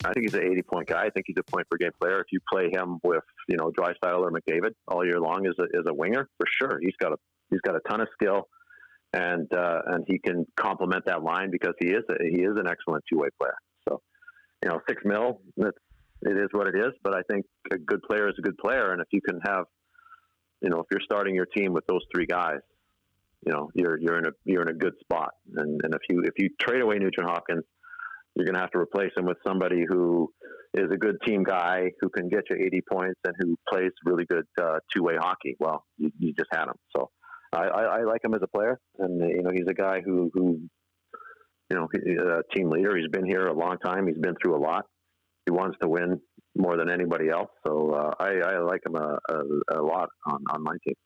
I think he's an 80-point guy. I think he's a point-per-game player. If you play him with, Drysdale or McDavid all year long as a winger, for sure, he's got a ton of skill, and he can complement that line because he is an excellent two-way player. So, $6 million, it is what it is. But I think a good player is a good player, and if you can have, if you're starting your team with those three guys, you're in a good spot. And if you trade away Nugent Hopkins, you're going to have to replace him with somebody who is a good team guy who can get you 80 points and who plays really good two-way hockey. Well, you just had him. So I like him as a player, and he's a guy who he's a team leader. He's been here a long time. He's been through a lot. He wants to win more than anybody else. So I like him a lot on my team.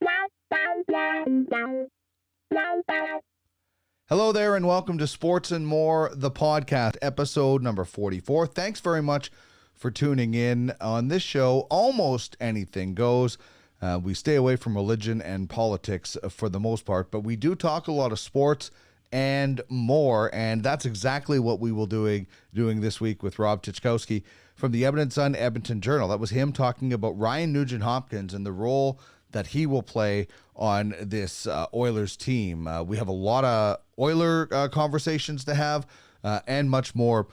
Hello there, and welcome to Sports and More, the podcast, episode number 44. Thanks very much for tuning in. On this show, almost anything goes. We stay away from religion and politics for the most part, but we do talk a lot of sports and more, and that's exactly what we will doing this week with Rob Tychkowski from the Edmonton Sun Edmonton Journal. That was him talking about Ryan Nugent-Hopkins and the role that he will play on this Oilers team. We have a lot of Oiler conversations to have and much more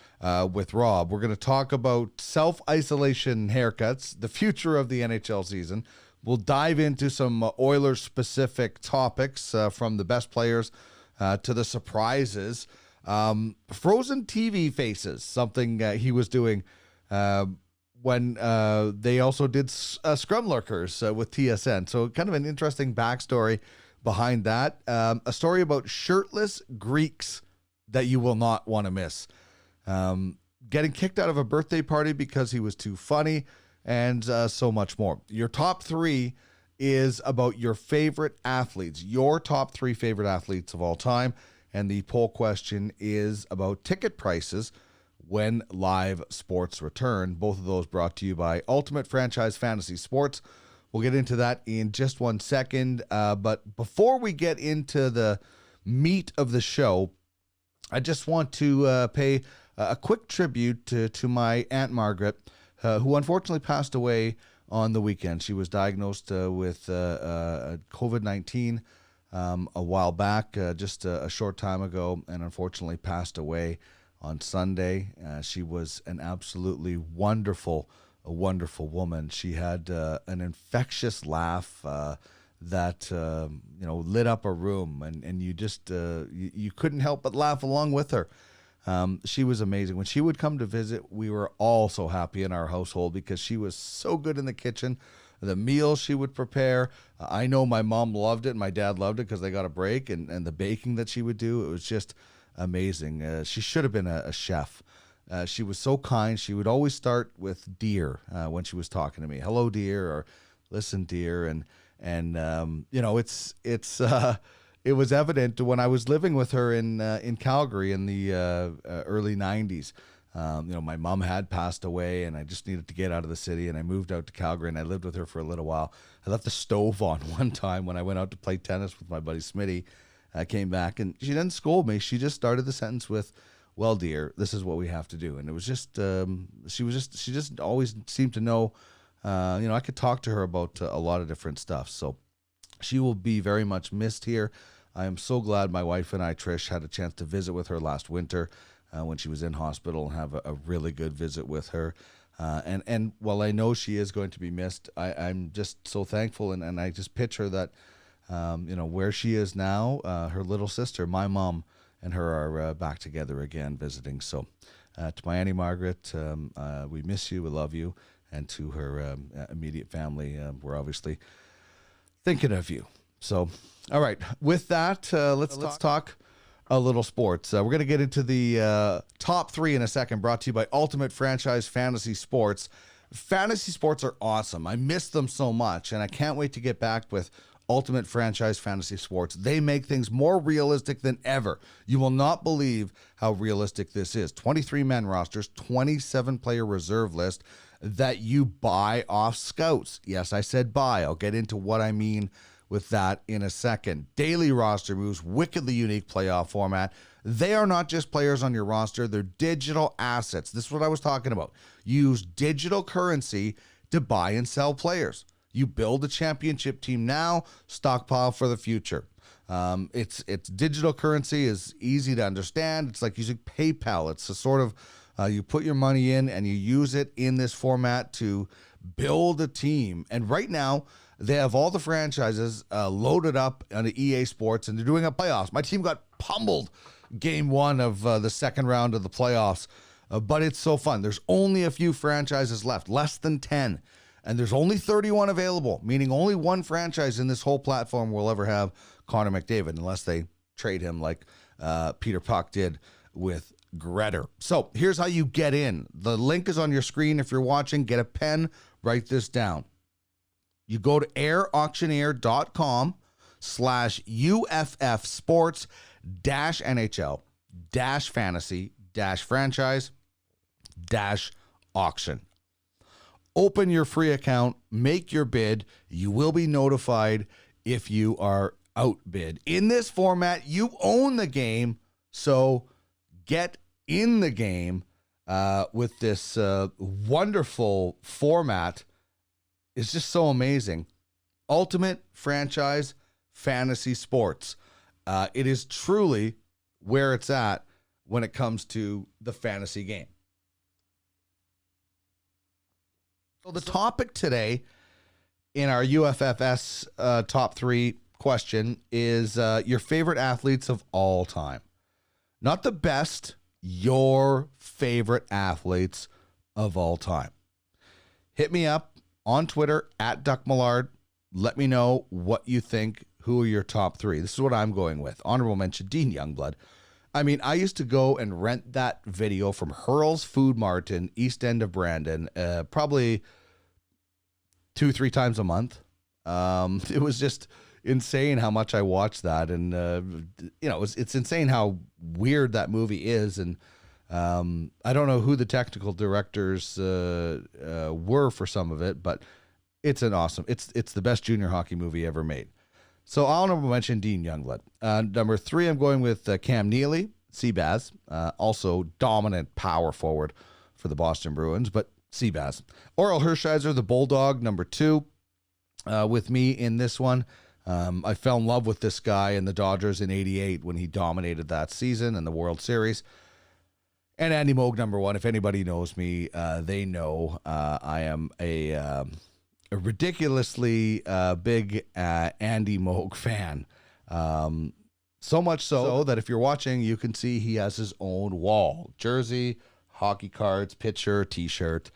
with Rob. We're going to talk about self-isolation haircuts, the future of the NHL season. We'll dive into some Oilers-specific topics from the best players to the surprises. Frozen TV faces, something he was doing when they also did Scrum Lurkers with TSN. So kind of an interesting backstory behind that. A story about shirtless Greeks that you will not want to miss. Getting kicked out of a birthday party because he was too funny, and so much more. Your top three is about your favorite athletes, your top three favorite athletes of all time. And the poll question is about ticket prices when live sports return. Both of those brought to you by Ultimate Franchise Fantasy Sports. We'll get into that in just 1 second. But before we get into the meat of the show, I just want to pay a quick tribute to my Aunt Margaret, who unfortunately passed away on the weekend. She was diagnosed with COVID-19 a while back, just a short time ago, and unfortunately passed away on Sunday. She was an absolutely wonderful woman. She had an infectious laugh that lit up a room, and you just you couldn't help but laugh along with her. She was amazing. When she would come to visit, we were all so happy in our household because she was so good in the kitchen. The meals she would prepare, I know my mom loved it, my dad loved it because they got a break, and the baking that she would do, it was just amazing. She should have been a chef. She was so kind. She would always start with dear when she was talking to me. Hello, dear, or listen, dear. And it was evident when I was living with her in Calgary in the early 90s. My mom had passed away, and I just needed to get out of the city, and I moved out to Calgary, and I lived with her for a little while. I left the stove on one time when I went out to play tennis with my buddy Smitty. I came back, and she didn't scold me. She just started the sentence with, "Well, dear, this is what we have to do." And it was just, she just always seemed to know, I could talk to her about a lot of different stuff. So she will be very much missed here. I am so glad my wife and I, Trish, had a chance to visit with her last winter when she was in hospital and have a really good visit with her. And while I know she is going to be missed, I'm just so thankful. And I just picture that, where she is now, her little sister, my mom, and her are back together again visiting. So to my Auntie Margaret, we miss you, we love you. And to her immediate family, we're obviously thinking of you. So, all right, with that, let's talk a little sports. We're going to get into the top three in a second, brought to you by Ultimate Franchise Fantasy Sports. Fantasy sports are awesome. I miss them so much, and I can't wait to get back with Ultimate Franchise Fantasy Sports. They make things more realistic than ever. You will not believe how realistic this is. 23-man rosters, 27-player reserve list that you buy off scouts. Yes, I said buy. I'll get into what I mean with that in a second. Daily roster moves, wickedly unique playoff format. They are not just players on your roster, they're digital assets. This is what I was talking about. Use digital currency to buy and sell players. You build a championship team now, stockpile for the future. It's digital currency is easy to understand. It's like using PayPal. It's a sort of you put your money in and you use it in this format to build a team. And right now, they have all the franchises loaded up on EA Sports, and they're doing a playoffs. My team got pummeled game one of the second round of the playoffs, but it's so fun. There's only a few franchises left, less than 10, and there's only 31 available, meaning only one franchise in this whole platform will ever have Connor McDavid, unless they trade him like Peter Puck did with Gretter. So here's how you get in. The link is on your screen. If you're watching, get a pen, write this down. You go to airauctioneer.com/UFF sports -NHL -fantasy -franchise -auction. Open your free account, make your bid. You will be notified if you are outbid. In this format, you own the game, so get in the game with this wonderful format. It's just so amazing. Ultimate franchise fantasy sports. It is truly where it's at when it comes to the fantasy game. So the topic today in our UFFS top 3 question is your favorite athletes of all time. Not the best, your favorite athletes of all time. Hit me up on Twitter @DuckMillard. Let me know what you think. Who are your top 3? This is what I'm going with. Honorable mention, Dean Youngblood. I mean, I used to go and rent that video from Hurl's Food Mart in East End of Brandon, probably 2-3 times a month. It was just insane how much I watched that. And, it's insane how weird that movie is. And I don't know who the technical directors were for some of it, but it's the best junior hockey movie ever made. So I'll mention Dean Youngblood. Number 3, I'm going with Cam Neely, Seabaz, also dominant power forward for the Boston Bruins, but Seabaz. Oral Hershiser, the Bulldog, number 2, with me in this one. I fell in love with this guy in the Dodgers in '88 when he dominated that season in the World Series. And Andy Moog, number 1. If anybody knows me, they know I am a ridiculously big Andy Moog fan. So much so that if you're watching, you can see he has his own wall. Jersey, hockey cards, pitcher, T-shirt.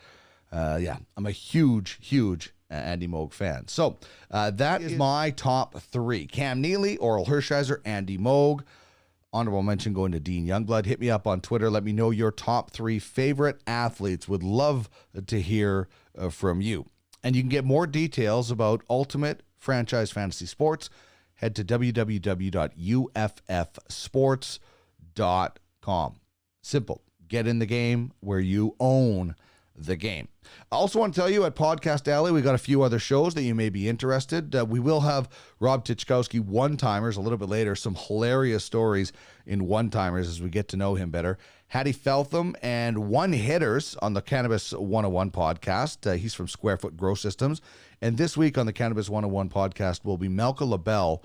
I'm a huge Andy Moog fan. So that is my top 3. Cam Neely, Oral Hershiser, Andy Moog. Honorable mention going to Dean Youngblood. Hit me up on Twitter. Let me know your top 3 favorite athletes. Would love to hear from you. And you can get more details about Ultimate Franchise Fantasy Sports. Head to www.uffsports.com. Simple. Get in the game where you own the game. I also want to tell you at Podcast Alley, we got a few other shows that you may be interested. We will have Rob Tychkowski one-timers a little bit later, some hilarious stories in one-timers as we get to know him better. Hattie Feltham and one-hitters on the Cannabis 101 podcast. He's from Square Foot Grow Systems. And this week on the Cannabis 101 podcast will be Melka LaBelle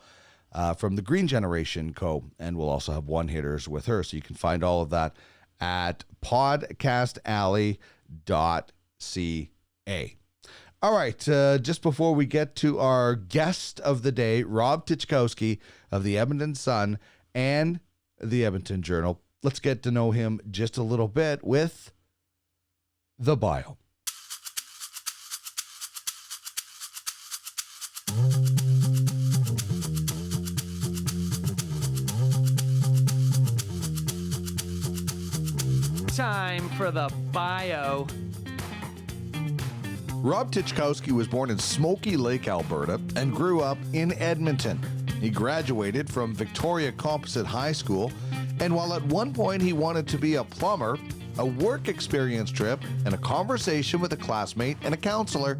from the Green Generation Co. And we'll also have one-hitters with her. So you can find all of that at podcastalley.ca. All right, just before we get to our guest of the day, Rob Tychkowski of the Edmonton Sun and the Edmonton Journal, let's get to know him just a little bit with the bio. Time for the bio. Rob Tychkowski was born in Smoky Lake, Alberta, and grew up in Edmonton. He graduated from Victoria Composite High School, and while at one point he wanted to be a plumber, a work experience trip and a conversation with a classmate and a counselor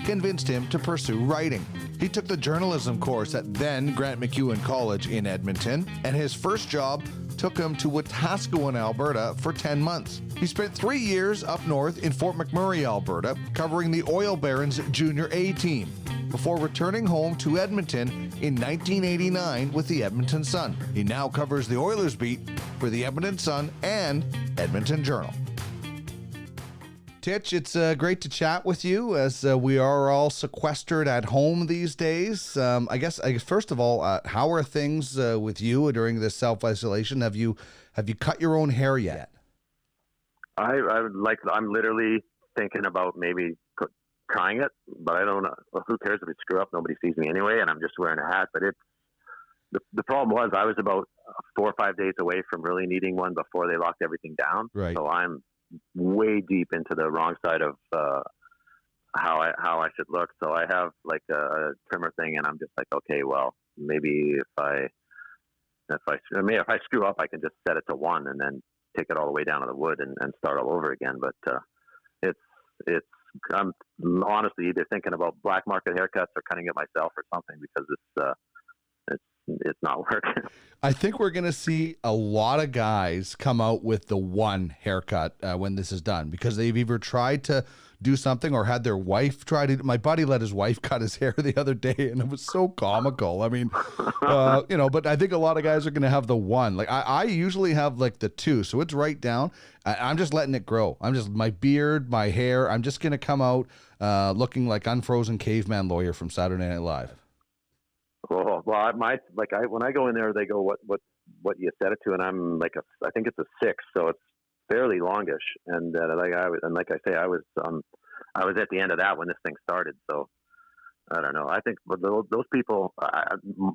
convinced him to pursue writing. He took the journalism course at then Grant MacEwan College in Edmonton, and his first job took him to Wetaskiwin, Alberta for 10 months. He spent 3 years up north in Fort McMurray, Alberta, covering the Oil Barons Junior A team, before returning home to Edmonton in 1989 with the Edmonton Sun. He now covers the Oilers beat for the Edmonton Sun and Edmonton Journal. Titch, it's great to chat with you as we are all sequestered at home these days. I guess first of all, how are things with you during this self-isolation? Have you cut your own hair yet? I'm literally thinking about maybe trying it, but I don't know. Well, who cares if I screw up? Nobody sees me anyway, and I'm just wearing a hat. But the problem was I was about 4 or 5 days away from really needing one before they locked everything down. Right. So I'm way deep into the wrong side of how I should look. So I have like a trimmer thing, and I'm just like, okay, well, maybe if I screw up, I can just set it to 1 and then take it all the way down to the wood and start all over again. But I'm honestly either thinking about black market haircuts or cutting it myself or something, because it's not working. I think we're going to see a lot of guys come out with the 1 haircut when this is done, because they've either tried to do something or had their wife try to. My buddy let his wife cut his hair the other day, and it was so comical. I mean, but I think a lot of guys are going to have the 1. Like I usually have like the 2, so it's right down. I'm just letting it grow. My beard, my hair. I'm just going to come out looking like unfrozen caveman lawyer from Saturday Night Live. Well, when I go in there, they go, what you set it to, and I'm like I think it's a 6, so it's fairly longish. And like I say, I was at the end of that when this thing started. So I don't know. I think those people.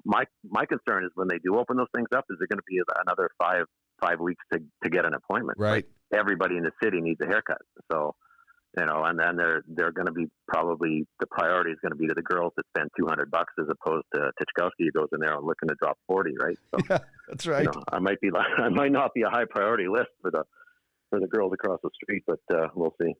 My concern is when they do open those things up, is it going to be another five weeks to get an appointment? Right. Like, everybody in the city needs a haircut. So. And then they're going to be probably the priority is going to be to the girls that spend $200 as opposed to Tychkowski who goes in there and looking to drop 40, right? So, yeah, that's right. I might not be a high priority list for the girls across the street, but we'll see.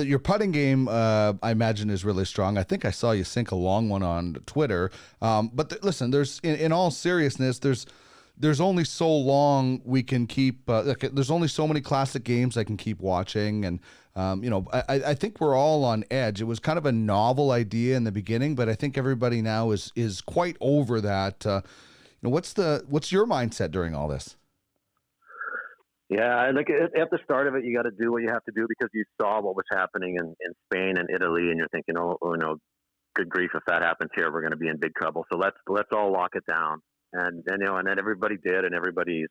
Your putting game, I imagine, is really strong. I think I saw you sink a long one on Twitter. But listen, there's in all seriousness, there's only so long we can keep. There's only so many classic games I can keep watching, and I think we're all on edge. It was kind of a novel idea in the beginning, but I think everybody now is quite over that. What's your mindset during all this? Yeah, like at the start of it, you got to do what you have to do because you saw what was happening in Spain and Italy, and you're thinking, good grief, if that happens here, we're going to be in big trouble. So let's all lock it down. And then everybody did, and everybody's,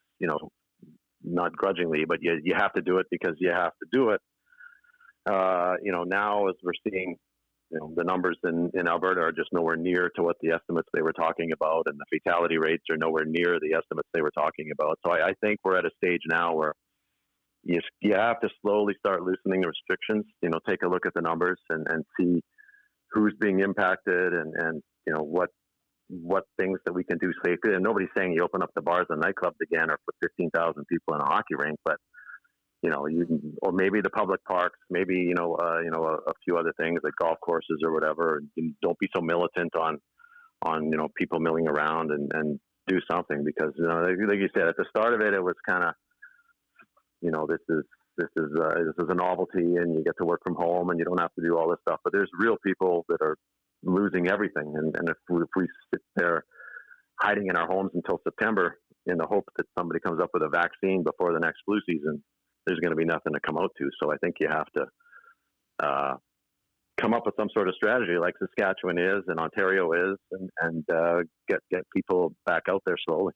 not grudgingly, but you have to do it because you have to do it. Now as we're seeing, the numbers in Alberta are just nowhere near to what the estimates they were talking about, and the fatality rates are nowhere near the estimates they were talking about. So I think we're at a stage now where you have to slowly start loosening the restrictions. Take a look at the numbers and see who's being impacted and what things that we can do safely. And nobody's saying you open up the bars and nightclubs again or put 15,000 people in a hockey rink, but or maybe the public parks, maybe a few other things like golf courses or whatever. And don't be so militant on people milling around and do something, because like you said at the start of it, it was kind of this is a novelty, and you get to work from home and you don't have to do all this stuff. But there's real people that are losing everything, and if we sit there hiding in our homes until September in the hope that somebody comes up with a vaccine before the next flu season, there's going to be nothing to come out to. So I think you have to come up with some sort of strategy like Saskatchewan is and Ontario is, and get people back out there slowly.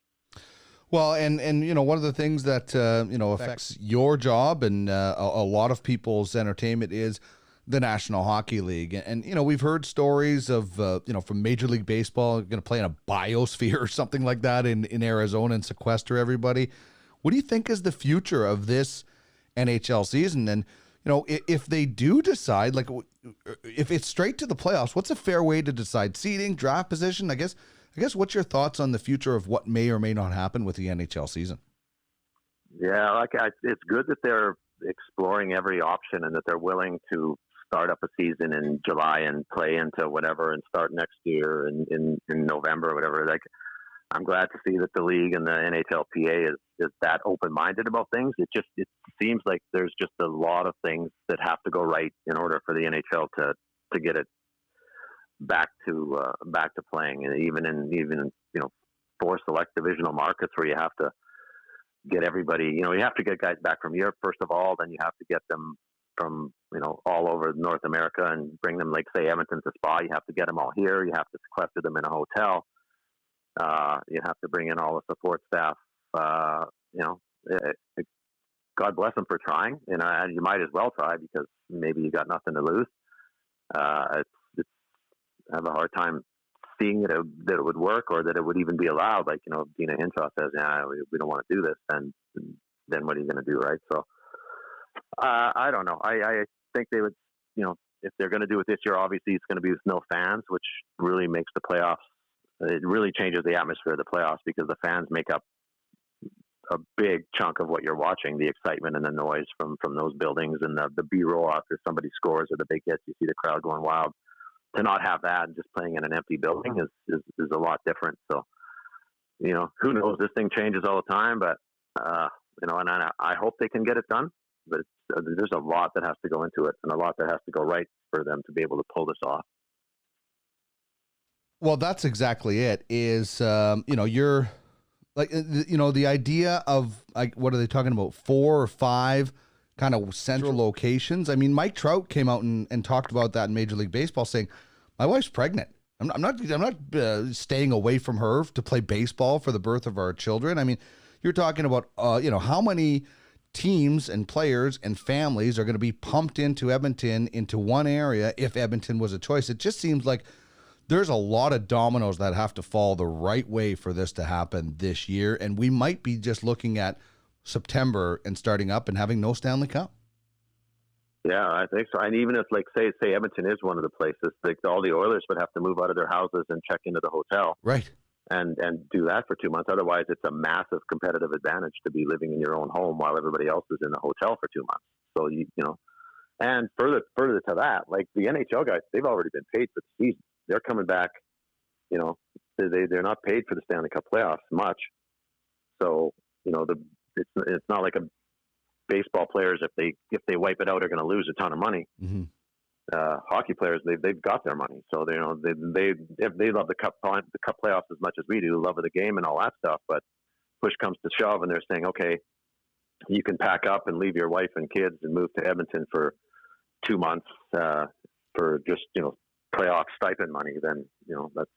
Well, and one of the things that affects your job and a lot of people's entertainment is the National Hockey League. And we've heard stories of from Major League Baseball going to play in a biosphere or something like that in Arizona and sequester everybody. What do you think is the future of this NHL season? And if they do decide, like, if it's straight to the playoffs, what's a fair way to decide seeding, draft position? I guess what's your thoughts on the future of what may or may not happen with the NHL season? Yeah, it's good that they're exploring every option and that they're willing to start up a season in July and play into whatever and start next year in November or whatever. Like, I'm glad to see that the league and the NHLPA is that open-minded about things. It seems like there's just a lot of things that have to go right in order for the NHL to get it back to playing, and even in 4 select divisional markets where you have to get everybody. You have to get guys back from Europe first of all, then you have to get them from all over North America and bring them, like say Edmonton to Spa. You have to get them all here. You have to sequester them in a hotel. You have to bring in all the support staff. God bless them for trying, and you might as well try because maybe you got nothing to lose. I have a hard time seeing that it would work or that it would even be allowed. Like, if Dina Hinshaw says, "Yeah, we don't want to do this," then what are you going to do, right? So I don't know. I think they would, if they're going to do it this year, obviously it's going to be with no fans, which really makes the playoffs. It really changes the atmosphere of the playoffs because the fans make up a big chunk of what you're watching, the excitement and the noise from those buildings and the B-roll after somebody scores or the big hits. You see the crowd going wild. To not have that and just playing in an empty building is a lot different. So, who knows? This thing changes all the time, but, and I hope they can get it done. But there's a lot that has to go into it and a lot that has to go right for them to be able to pull this off. Well, that's exactly it. Is you're like the idea of, like, what are they talking about? 4 or 5 kind of central locations. I mean, Mike Trout came out and talked about that in Major League Baseball, saying, "My wife's pregnant. I'm not staying away from her to play baseball for the birth of our children." I mean, you're talking about how many teams and players and families are going to be pumped into Edmonton, into one area if Edmonton was a choice. It just seems like there's a lot of dominoes that have to fall the right way for this to happen this year, and we might be just looking at September and starting up and having no Stanley Cup. Yeah, I think so. And even if, like, say Edmonton is one of the places, like, all the Oilers would have to move out of their houses and check into the hotel, right, and do that for 2 months. Otherwise, it's a massive competitive advantage to be living in your own home while everybody else is in the hotel for 2 months. So and further to that, like, the NHL guys, they've already been paid for the season. They're coming back. They're not paid for the Stanley Cup playoffs much. So it's not like a baseball players, if they wipe it out, are going to lose a ton of money. Mm-hmm. Hockey players, they've got their money, so they love the cup playoffs as much as we do, love of the game and all that stuff. But push comes to shove, and they're saying, okay, you can pack up and leave your wife and kids and move to Edmonton for 2 months for just playoff stipend money. Then let's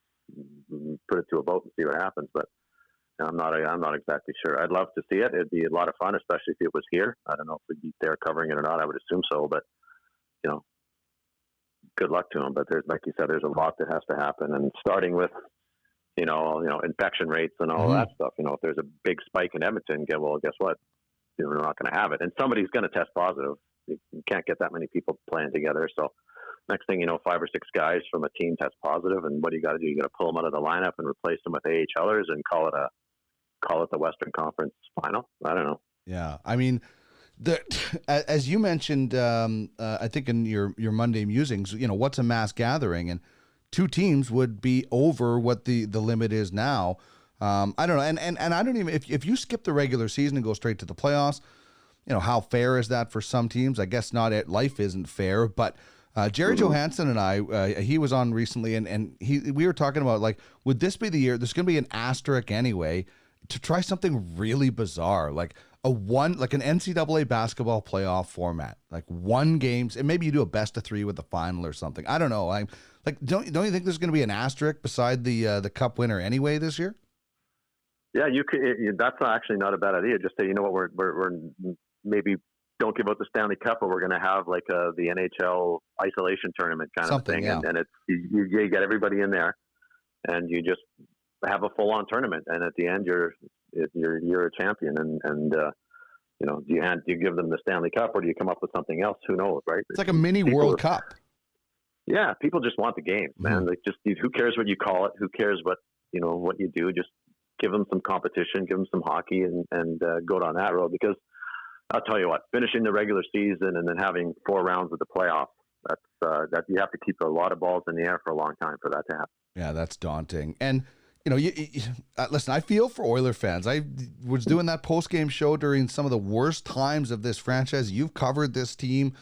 put it to a vote and see what happens. But I'm not exactly sure. I'd love to see it. It'd be a lot of fun, especially if it was here. I don't know if we'd be there covering it or not. I would assume so, but good luck to them. But there's, like you said, there's a lot that has to happen, and starting with infection rates and all that stuff. If there's a big spike in Edmonton, guess what? We're not going to have it, and somebody's going to test positive. You can't get that many people playing together, so. Next thing you know, 5 or 6 guys from a team test positive, and what do you got to do? You got to pull them out of the lineup and replace them with AHLers and call it the Western Conference Final. I don't know. Yeah, I mean, as you mentioned, I think in your Monday musings, what's a mass gathering, and 2 teams would be over what the limit is now. I don't know, and I don't even if you skip the regular season and go straight to the playoffs, how fair is that for some teams? I guess not. Life isn't fair, but. Jerry Johansson and I, he was on recently, and we were talking about, like, would this be the year? There's going to be an asterisk anyway to try something really bizarre, like an NCAA basketball playoff format, like 1 game, and maybe you do a best of 3 with the final or something. I don't know. Don't you think there's going to be an asterisk beside the Cup winner anyway this year? Yeah, you could. That's actually not a bad idea. Just say, we're maybe. Don't give out the Stanley Cup, but we're going to have like the NHL isolation tournament kind of thing, yeah. And it's you get everybody in there, and you just have a full-on tournament, and at the end you're a champion, and do you give them the Stanley Cup, or do you come up with something else? Who knows, right? It's like a mini World Cup. Yeah, people just want the game, man. Mm-hmm. Like, just who cares what you call it? Who cares what you do? Just give them some competition, give them some hockey, and go down that road. Because I'll tell you what, finishing the regular season and then having 4 rounds of the playoffs That you have to keep a lot of balls in the air for a long time for that to happen. Yeah, that's daunting. And listen, I feel for Oiler fans. I was doing that post-game show during some of the worst times of this franchise. You've covered this team.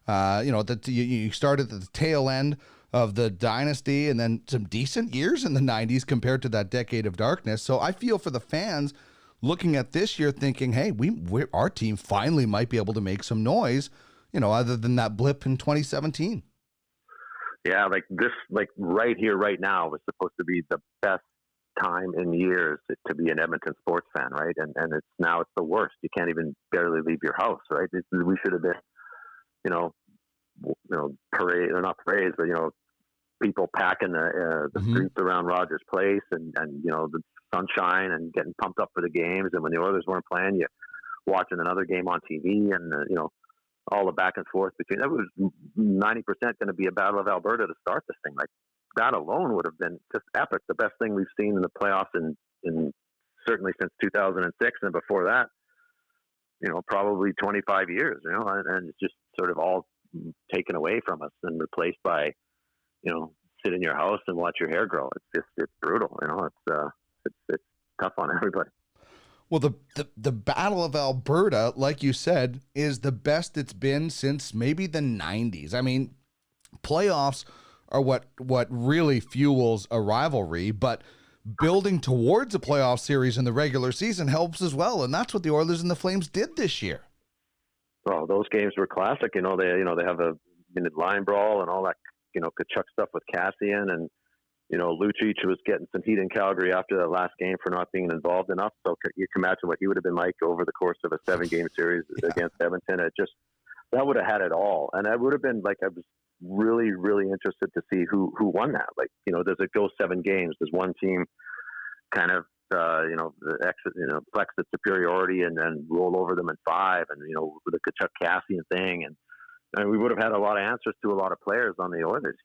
You started at the tail end of the dynasty and then some decent years in the 90s compared to that decade of darkness. So I feel for the fans looking at this year thinking, hey, our team finally might be able to make some noise, other than that blip in 2017. Yeah, like right here, right now was supposed to be the best time in years to be an Edmonton sports fan, right? And it's the worst. You can't even barely leave your house, right? We should have been, parade or not parades, but people packing the streets around Rogers Place and the sunshine and getting pumped up for the games. And when the Oilers weren't playing, you watching another game on TV and all the back and forth between. That was 90% going to be a Battle of Alberta to start this thing. Like that alone would have been just epic. The best thing we've seen in the playoffs in certainly since 2006, and before that, probably 25 years. And it's just sort of all taken away from us and replaced by, sit in your house and watch your hair grow. It's brutal. It's tough on everybody. Well, the Battle of Alberta, like you said, is the best it's been since maybe the 90s. I mean, playoffs are what really fuels a rivalry, but building towards a playoff series in the regular season helps as well, and that's what the Oilers and the Flames did this year. Well, those games were classic. They have a line brawl and all that, Kachuk stuff with Cassian, and Lucic was getting some heat in Calgary after that last game for not being involved enough. So you can imagine what he would have been like over the course of a 7-game series against Edmonton. That would have had it all. And I would have been I was really, really interested to see who won that. Does it go 7 games? Does one team kind of, flex its superiority and then roll over them in 5 and, with the Kachuk Cassian thing. And we would have had a lot of answers to a lot of players on the Oilers,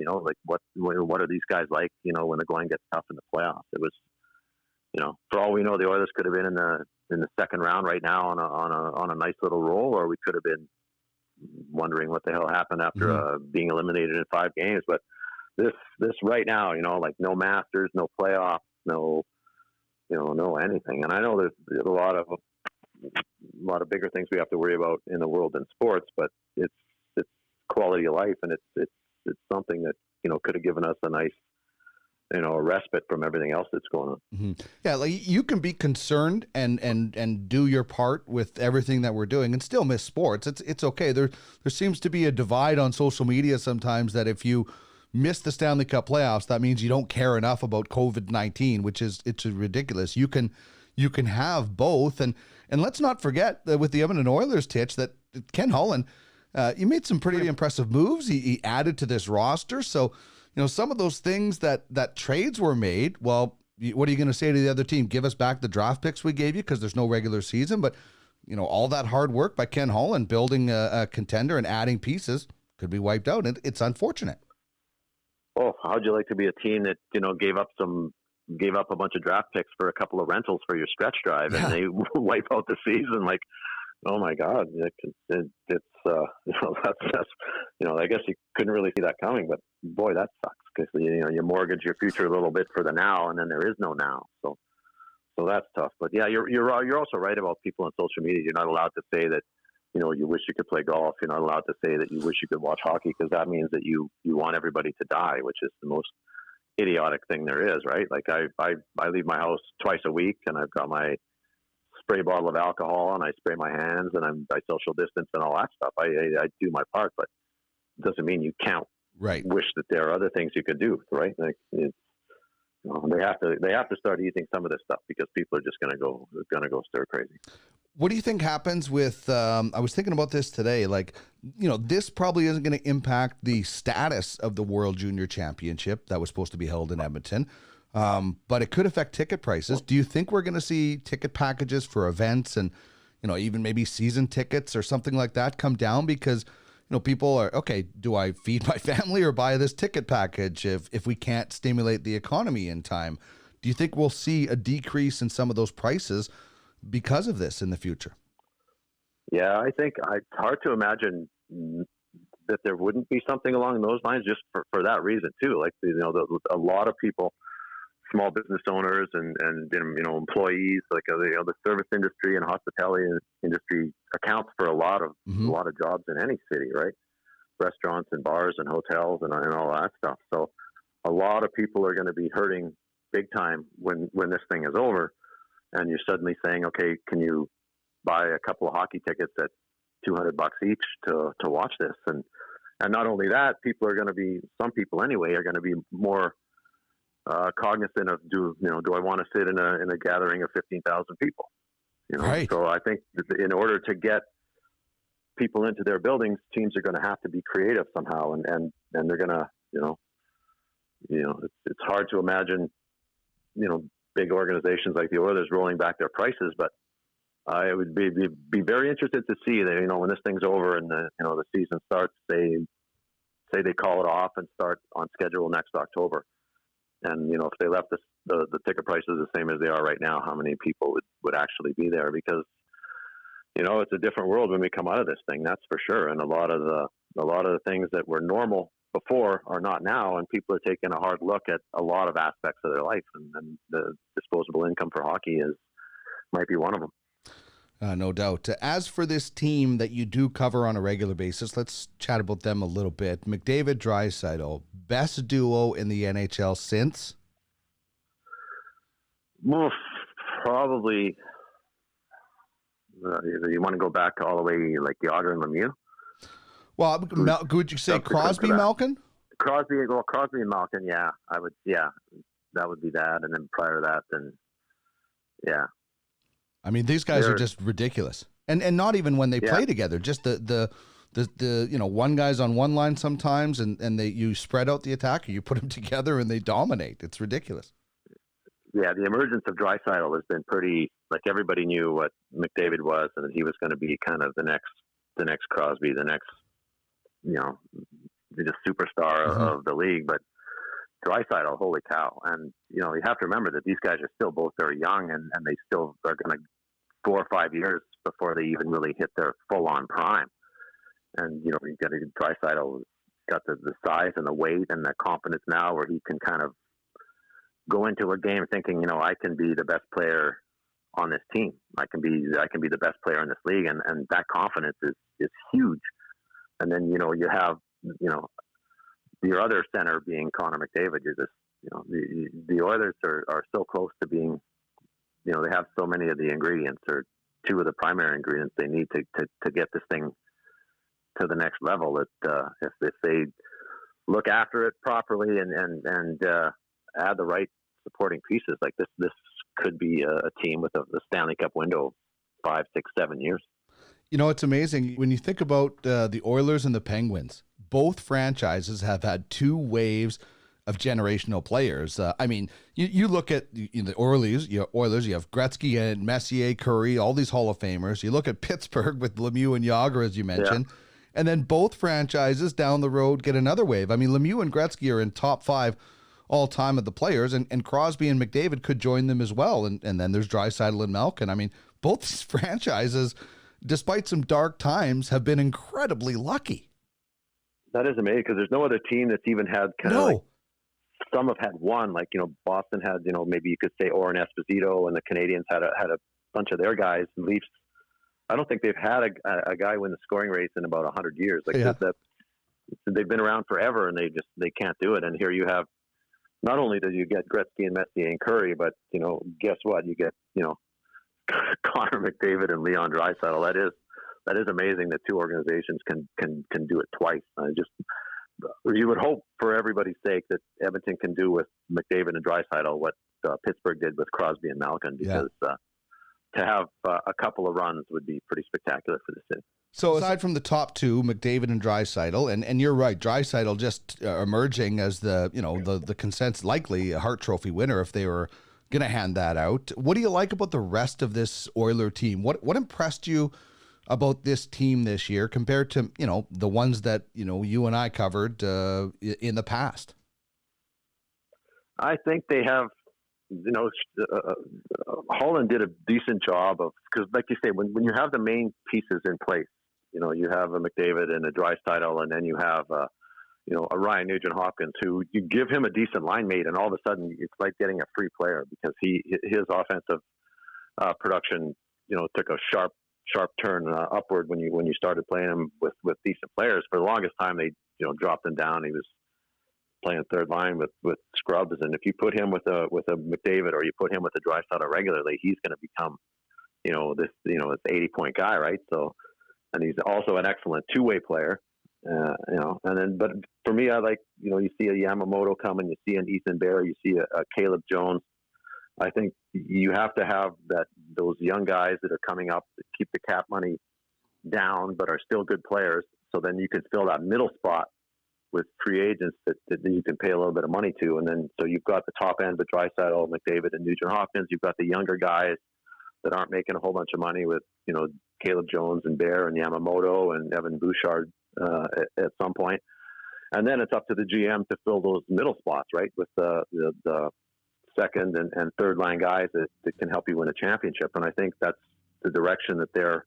what are these guys like, when the going gets tough in the playoffs. It was, for all we know, the Oilers could have been in the second round right now on a nice little roll, or we could have been wondering what the hell happened after being eliminated in 5 games. But this right now, no Masters, no playoffs, no anything. And I know there's a lot of bigger things we have to worry about in the world than sports, but it's quality of life, and it's something that could have given us a nice a respite from everything else that's going on. Mm-hmm. Yeah, you can be concerned and do your part with everything that we're doing and still miss sports. It's okay. There seems to be a divide on social media sometimes that if you miss the Stanley Cup playoffs, that means you don't care enough about COVID-19, it's ridiculous. You can have both, and let's not forget that with the Edmonton Oilers, Titch, that Ken Holland. He made some pretty impressive moves. He added to this roster. So, some of those things that trades were made, well, what are you going to say to the other team? Give us back the draft picks we gave you because there's no regular season. But, all that hard work by Ken Holland building a contender and adding pieces could be wiped out. And it's unfortunate. Oh, how'd you like to be a team that, gave up a bunch of draft picks for a couple of rentals for your stretch drive and they wipe out the season? Like, oh my God, it's that's I guess you couldn't really see that coming, but boy, that sucks because you mortgage your future a little bit for the now, and then there is no now. So that's tough. But yeah, you're also right about people on social media. You're not allowed to say that you wish you could play golf. You're not allowed to say that you wish you could watch hockey because that means that you want everybody to die, which is the most idiotic thing there is, right? Like I leave my house twice a week, and I've got my spray bottle of alcohol and I spray my hands and I social distance and all that stuff. I do my part, but it doesn't mean you can't wish that there are other things you could do, right? Like they have to start easing some of this stuff because people are just going to go stir crazy. What do you think happens with, I was thinking about this today, this probably isn't going to impact the status of the World Junior Championship that was supposed to be held in Edmonton. But it could affect ticket prices. Do you think we're going to see ticket packages for events and, even maybe season tickets or something like that come down because, people are, okay, do I feed my family or buy this ticket package if we can't stimulate the economy in time? Do you think we'll see a decrease in some of those prices because of this in the future? Yeah, I think it's hard to imagine that there wouldn't be something along those lines, just for that reason too. Like, a lot of people, small business owners and employees, like the service industry and hospitality industry accounts for a lot of jobs in any city, right? Restaurants and bars and hotels and all that stuff. So a lot of people are going to be hurting big time when this thing is over, and you're suddenly saying, okay, can you buy a couple of hockey tickets at $200 each to watch this? And not only that, some people anyway are going to be more cognizant of, do I want to sit in a gathering of 15,000 people? Right. So I think that in order to get people into their buildings, teams are going to have to be creative somehow, and they're going to, it's hard to imagine, big organizations like the Oilers rolling back their prices, but I would be very interested to see that, when this thing's over and the season starts, say they call it off and start on schedule next October. And, if they left the ticket prices the same as they are right now, how many people would actually be there? Because, it's a different world when we come out of this thing, that's for sure. And a lot of the things that were normal before are not now, and people are taking a hard look at a lot of aspects of their life, and the disposable income for hockey might be one of them. No doubt. As for this team that you do cover on a regular basis, let's chat about them a little bit. McDavid, Draisaitl, best duo in the NHL since? Well, probably. You want to go back all the way, like Yager and Lemieux? Well, would you say Crosby, Malkin? Crosby and Malkin, yeah. I would, yeah. That would be that. And then prior to that, then, yeah. I mean, these guys are just ridiculous. And not even when they play together, just the one guy's on one line sometimes, and you spread out the attack, or you put them together and they dominate. It's ridiculous. Yeah, the emergence of Draisaitl has been pretty, like, everybody knew what McDavid was, and that he was going to be kind of the next Crosby, the next, the superstar of the league. But Draisaitl, holy cow. And, you have to remember that these guys are still both very young, and they still are going to 4 or 5 years before they even really hit their full-on prime. And, you've got Draisaitl got the size and the weight and the confidence now where he can kind of go into a game thinking, I can be the best player on this team. I can be the best player in this league. And that confidence is huge. And then, you have, your other center being Connor McDavid. You're just, the Oilers are so close to being, they have so many of the ingredients, or two of the primary ingredients they need to get this thing to the next level. That if they look after it properly and add the right supporting pieces, like this could be a team with the Stanley Cup window 5, 6, 7 years. It's amazing when you think about the Oilers and the Penguins. Both franchises have had 2 waves of generational players. I mean, you look at the Oilers, you have Gretzky and Messier, Curry, all these Hall of Famers. You look at Pittsburgh with Lemieux and Yager, as you mentioned, and then both franchises down the road get another wave. I mean, Lemieux and Gretzky are in top 5 all time of the players, and Crosby and McDavid could join them as well. And then there's Draisaitl and Malkin. I mean, both these franchises, despite some dark times, have been incredibly lucky. That is amazing, because there's no other team that's even had some have had one, like, Boston had, maybe you could say Oren Esposito, and the Canadians had a bunch of their guys. And Leafs, I don't think they've had a guy win the scoring race in about 100 years. They've been around forever, and they can't do it. And here you have, not only do you get Gretzky and Messier and Curry, but, guess what? You get, Connor McDavid and Leon Draisaitl. That is amazing that 2 organizations can do it twice. You would hope, for everybody's sake, that Edmonton can do with McDavid and Draisaitl what Pittsburgh did with Crosby and Malkin, because to have a couple of runs would be pretty spectacular for the city. So aside from the top 2, McDavid and Draisaitl, and you're right, Draisaitl just emerging as the consensus likely Hart Trophy winner if they were going to hand that out. What do you like about the rest of this Oiler team? What impressed you about this team this year compared to, the ones that, you and I covered in the past? I think they have, Holland did a decent job of, because like you say, when you have the main pieces in place, you have a McDavid and a Draisaitl, and then you have a Ryan Nugent-Hopkins, who you give him a decent line mate, and all of a sudden it's like getting a free player because his offensive production, took a sharp turn upward when you started playing him with decent players. For the longest time, they dropped him down. He was playing third line with scrubs, and if you put him with a McDavid or you put him with a Draisaitl regularly, he's going to become this 80-point guy, right? So, and he's also an excellent two-way player. And then, but for me, I like, you see a Yamamoto coming, you see an Ethan Bear, you see a Caleb Jones. I think you have to have those young guys that are coming up that keep the cap money down, but are still good players. So then you can fill that middle spot with free agents that you can pay a little bit of money to. And then, so you've got the top end with Draisaitl, McDavid, and Nugent-Hopkins. You've got the younger guys that aren't making a whole bunch of money with, Caleb Jones and Bear and Yamamoto and Evan Bouchard at some point. And then it's up to the GM to fill those middle spots, right, with the second and third line guys that can help you win a championship. And I think that's the direction that they're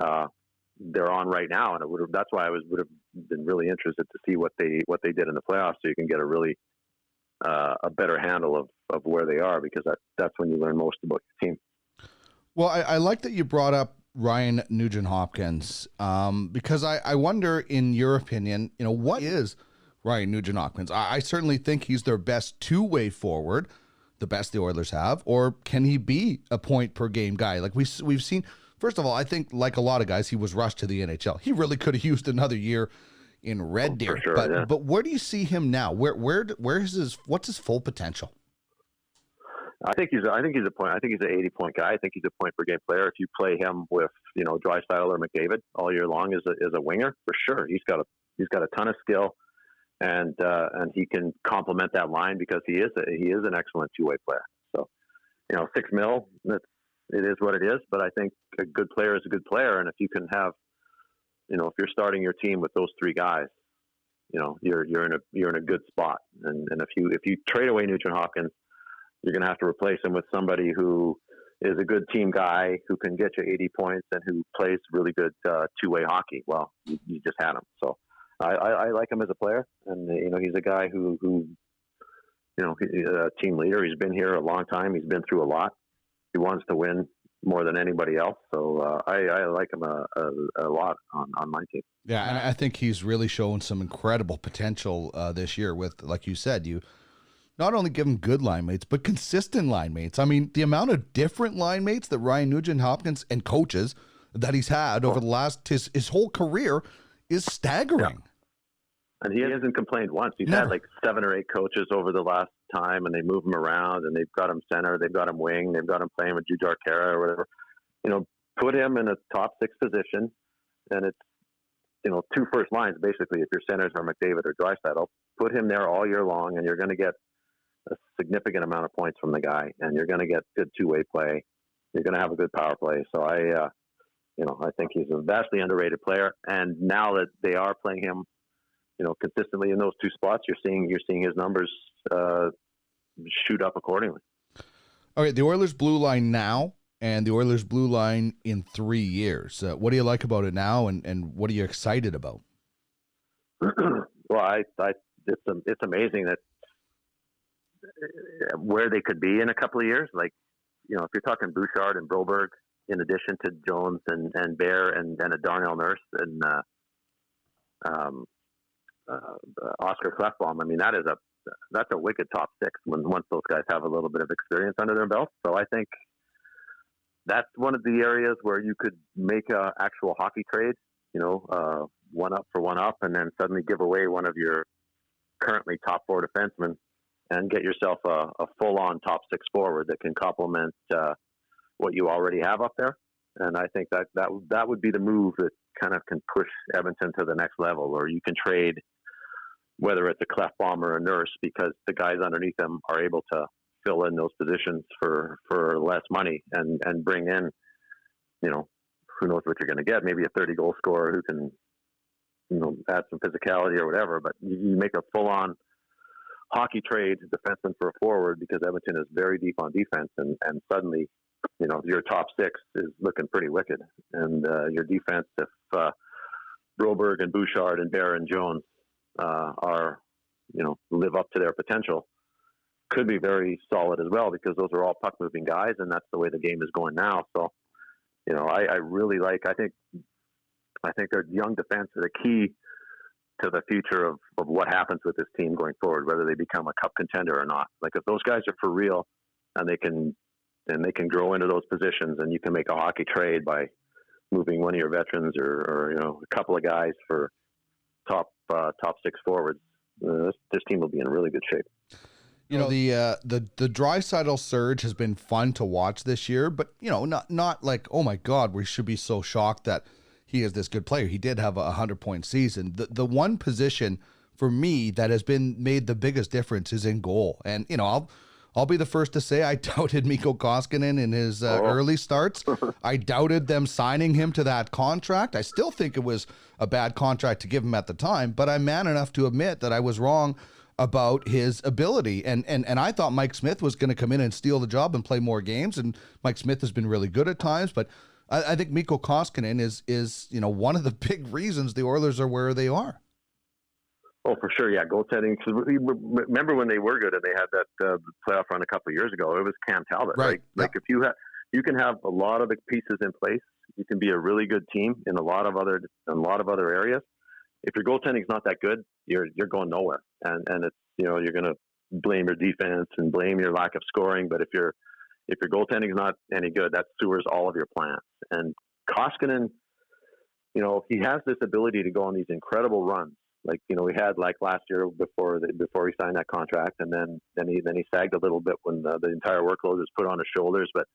on right now. And that's why I would have been really interested to see what they did in the playoffs, so you can get a really a better handle of where they are, because that's when you learn most about your team. Well, I like that you brought up Ryan Nugent-Hopkins, because I wonder, in your opinion, what is Ryan Nugent-Hopkins? I certainly think he's their best two-way forward, the best the Oilers have, or can he be a point-per-game guy? Like we've seen, first of all, I think like a lot of guys, he was rushed to the NHL. He really could have used another year in Red Deer. For sure, but where do you see him now? What's his full potential? I think he's an 80-point guy. I think he's a point per game player. If you play him with Draisaitl or McDavid all year long as a winger, for sure, he's got a ton of skill, and he can complement that line because he is an excellent two-way player. So, $6 million, it is what it is. But I think a good player is a good player, and if you can have, if you're starting your team with those three guys, you're in a good spot. And if you trade away Nugent-Hopkins, you're going to have to replace him with somebody who is a good team guy who can get you 80 points and who plays really good two-way hockey. Well, you just had him. So I like him as a player, and he's a guy who he's a team leader. He's been here a long time. He's been through a lot. He wants to win more than anybody else. So I like him a lot on my team. Yeah, and I think he's really shown some incredible potential this year with, like you said, you not only give him good line mates, but consistent line mates. I mean, the amount of different line mates that Ryan Nugent-Hopkins and coaches that he's had over the last his whole career is staggering. Yeah. And he hasn't complained once. He's had like 7 or 8 coaches over the last time, and they move him around, and they've got him center, they've got him wing, they've got him playing with Jujhar Khaira or whatever. Put him in a top 6 position, and it's 2 first lines basically. If your centers are McDavid or Draisaitl, put him there all year long, and you're going to get a significant amount of points from the guy, and you're going to get good two-way play. You're going to have a good power play. So I think he's a vastly underrated player. And now that they are playing him, consistently in those 2 spots, you're seeing his numbers shoot up accordingly. All right, the Oilers blue line now and the Oilers blue line in 3 years. What do you like about it now, and what are you excited about? Well, it's amazing that where they could be in a couple of years. Like, if you're talking Bouchard and Broberg, in addition to Jones and Bear and a Darnell Nurse and Oscar Klefbom, I mean, that's a wicked top 6 once those guys have a little bit of experience under their belt. So I think that's one of the areas where you could make a actual hockey trade, one up for one up, and then suddenly give away one of your currently top 4 defensemen and get yourself a full-on top 6 forward that can complement what you already have up there. And I think that would be the move that kind of can push Edmonton to the next level, or you can trade whether it's a Klefbom or a Nurse, because the guys underneath them are able to fill in those positions for less money and bring in, who knows what you're going to get, maybe a 30-goal scorer who can, add some physicality or whatever. But you make a full-on hockey trade defenseman for a forward, because Edmonton is very deep on defense, and suddenly your top six is looking pretty wicked, and your defense, if Broberg and Bouchard and Bear and Jones are, live up to their potential, could be very solid as well, because those are all puck moving guys, and that's the way the game is going now. So, I really I think their young defense is a key to the future of what happens with this team going forward, whether they become a cup contender or not. Like, if those guys are for real and they can grow into those positions, and you can make a hockey trade by moving one of your veterans or a couple of guys for top six forwards, this team will be in really good shape. The Draisaitl surge has been fun to watch this year, but not like, oh my God, we should be so shocked that he is this good player. He did have a 100-point season. The one position for me that has been made the biggest difference is in goal. And I'll be the first to say I doubted Mikko Koskinen in his early starts. I doubted them signing him to that contract. I still think it was a bad contract to give him at the time, but I'm man enough to admit that I was wrong about his ability. And I thought Mike Smith was going to come in and steal the job and play more games, and Mike Smith has been really good at times, but I think Mikko Koskinen is one of the big reasons the Oilers are where they are. Oh, for sure, yeah. Goaltending. Remember when they were good and they had that playoff run a couple of years ago? It was Cam Talbot, right? Like, if you can have a lot of the pieces in place, you can be a really good team in a lot of other areas. If your goaltending is not that good, you're going nowhere, and it's you're going to blame your defense and blame your lack of scoring. But if your goaltending is not any good, that sewers all of your plans. And Koskinen, he has this ability to go on these incredible runs. Like, we had like last year before he signed that contract, and then he sagged a little bit when the entire workload was put on his shoulders. But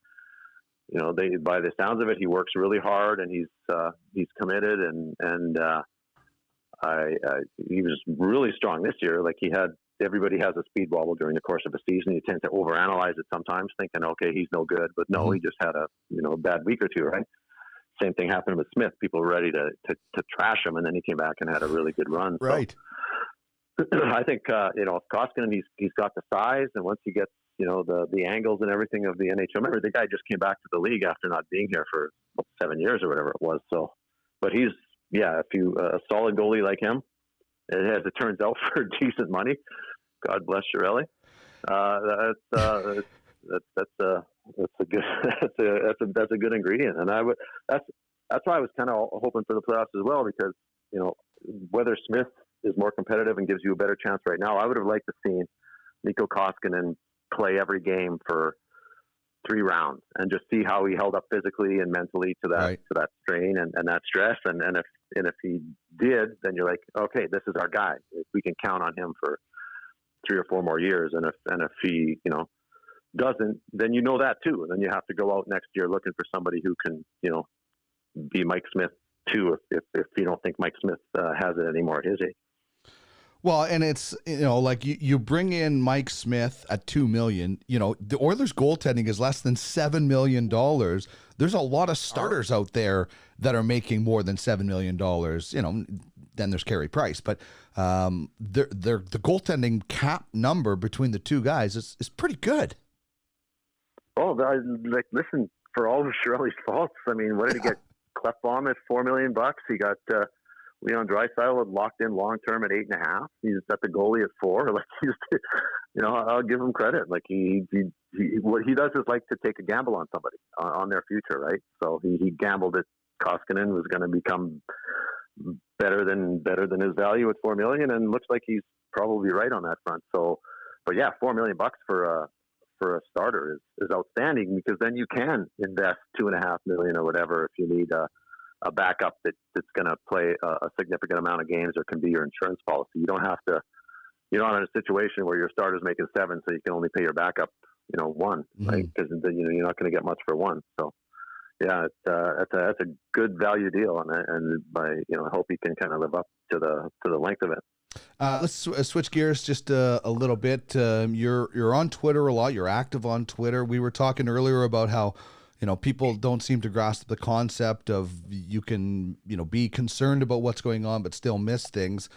by the sounds of it, he works really hard, and he's committed, and he was really strong this year. Like, everybody has a speed wobble during the course of a season. You tend to overanalyze it sometimes, thinking, okay, he's no good, but no, he just had a bad week or two, right? Same thing happened with Smith. People were ready to trash him, and then he came back and had a really good run. Right. So, I think Koskinen, he's got the size, and once he gets the angles and everything of the NHL. Remember, the guy just came back to the league after not being here for 7 years or whatever it was. So, but he's a solid goalie like him, as it turns out, for decent money. God bless Chiarelli. That's a good ingredient, and that's why I was kind of hoping for the playoffs as well, because whether Smith is more competitive and gives you a better chance right now, I would have liked to see Mikko Koskinen play every game for 3 rounds and just see how he held up physically and mentally to that strain and that stress, and if he did, then you're like, okay, this is our guy. We can count on him for 3 or 4 more years, and if he doesn't, then that too, and then you have to go out next year looking for somebody who can be Mike Smith too, if you don't think Mike Smith has it anymore at his age. Well, and it's, like you bring in Mike Smith at $2 million, the Oilers goaltending is less than $7 million. There's a lot of starters out there that are making more than $7 million. Then there's Carey Price, but the goaltending cap number between the two guys is pretty good. Oh, listen, for all of Chiarelli's faults, I mean, what did he get? Klefbom at $4 million. He got Leon Draisaitl locked in long term at 8.5. He's at the goalie at 4. Like, I'll give him credit. Like, he what he does is like to take a gamble on somebody on their future, right? So he gambled that Koskinen was going to become better than his value at $4 million, and looks like he's probably right on that front. So, but yeah, $4 million for a starter is outstanding, because then you can invest $2.5 million or whatever if you need a backup that's going to play a significant amount of games, or can be your insurance policy. You're not in a situation where your starter's making 7, so you can only pay your backup, 1, right? Because you're not going to get much for 1. So yeah, that's a good value deal, and I hope he can kind of live up to the length of it. Let's switch gears just a little bit. You're on Twitter a lot. You're active on Twitter. We were talking earlier about how people don't seem to grasp the concept of you can be concerned about what's going on but still miss things.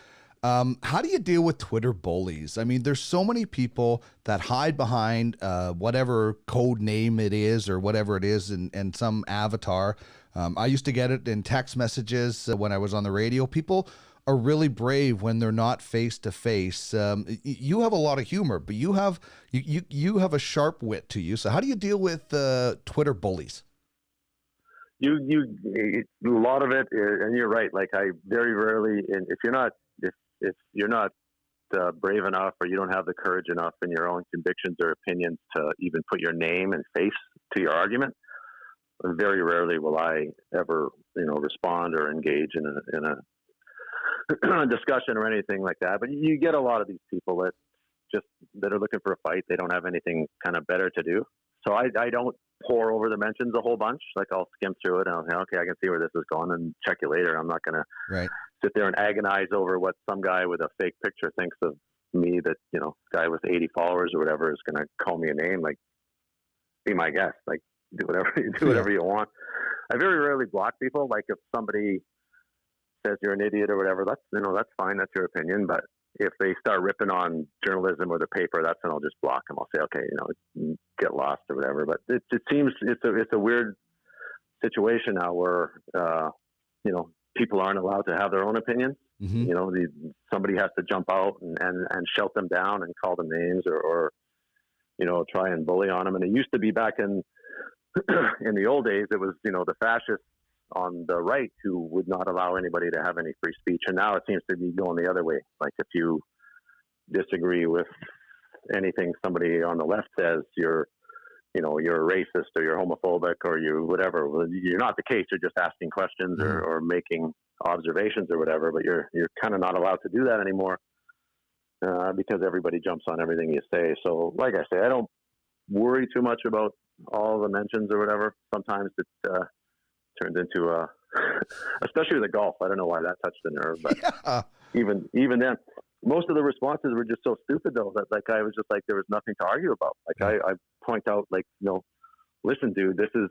How do you deal with Twitter bullies? I mean, there's so many people that hide behind whatever code name it is or whatever it is and some avatar. I used to get it in text messages when I was on the radio. People are really brave when they're not face to face. You have a lot of humor, but you have a sharp wit to you. So how do you deal with Twitter bullies? A lot of it, and you're right. Like I very rarely, if you're not brave enough, or you don't have the courage enough in your own convictions or opinions to even put your name and face to your argument, very rarely will I ever, respond or engage in a discussion or anything like that. But you get a lot of these people that are looking for a fight. They don't have anything kind of better to do. So I don't pour over the mentions a whole bunch. Like I'll skim through it and I'll say, okay, I can see where this is going and check you later. I'm not going to sit there and agonize over what some guy with a fake picture thinks of me, that, guy with 80 followers or whatever is going to call me a name. Like, be my guest, like do whatever you want. I very rarely block people. Like if somebody says you're an idiot or whatever, that's fine. That's your opinion. But if they start ripping on journalism or the paper, that's when I'll just block them. I'll say, okay, get lost or whatever. But it seems it's a weird situation now where, people aren't allowed to have their own opinions. Mm-hmm. Somebody has to jump out and shout them down and call them names or try and bully on them. And it used to be back in the old days, it was, the fascists on the right who would not allow anybody to have any free speech. And now it seems to be going the other way. Like if you disagree with anything somebody on the left says, you're a racist or you're homophobic or you whatever. Well, you're not the case. You're just asking questions or making observations or whatever, but you're kind of not allowed to do that anymore because everybody jumps on everything you say. So like I say, I don't worry too much about all the mentions or whatever. Sometimes it turns into especially with the golf. I don't know why that touched the nerve, but even then, most of the responses were just so stupid though that like I was just like there was nothing to argue about. Like I point out like listen, dude, this is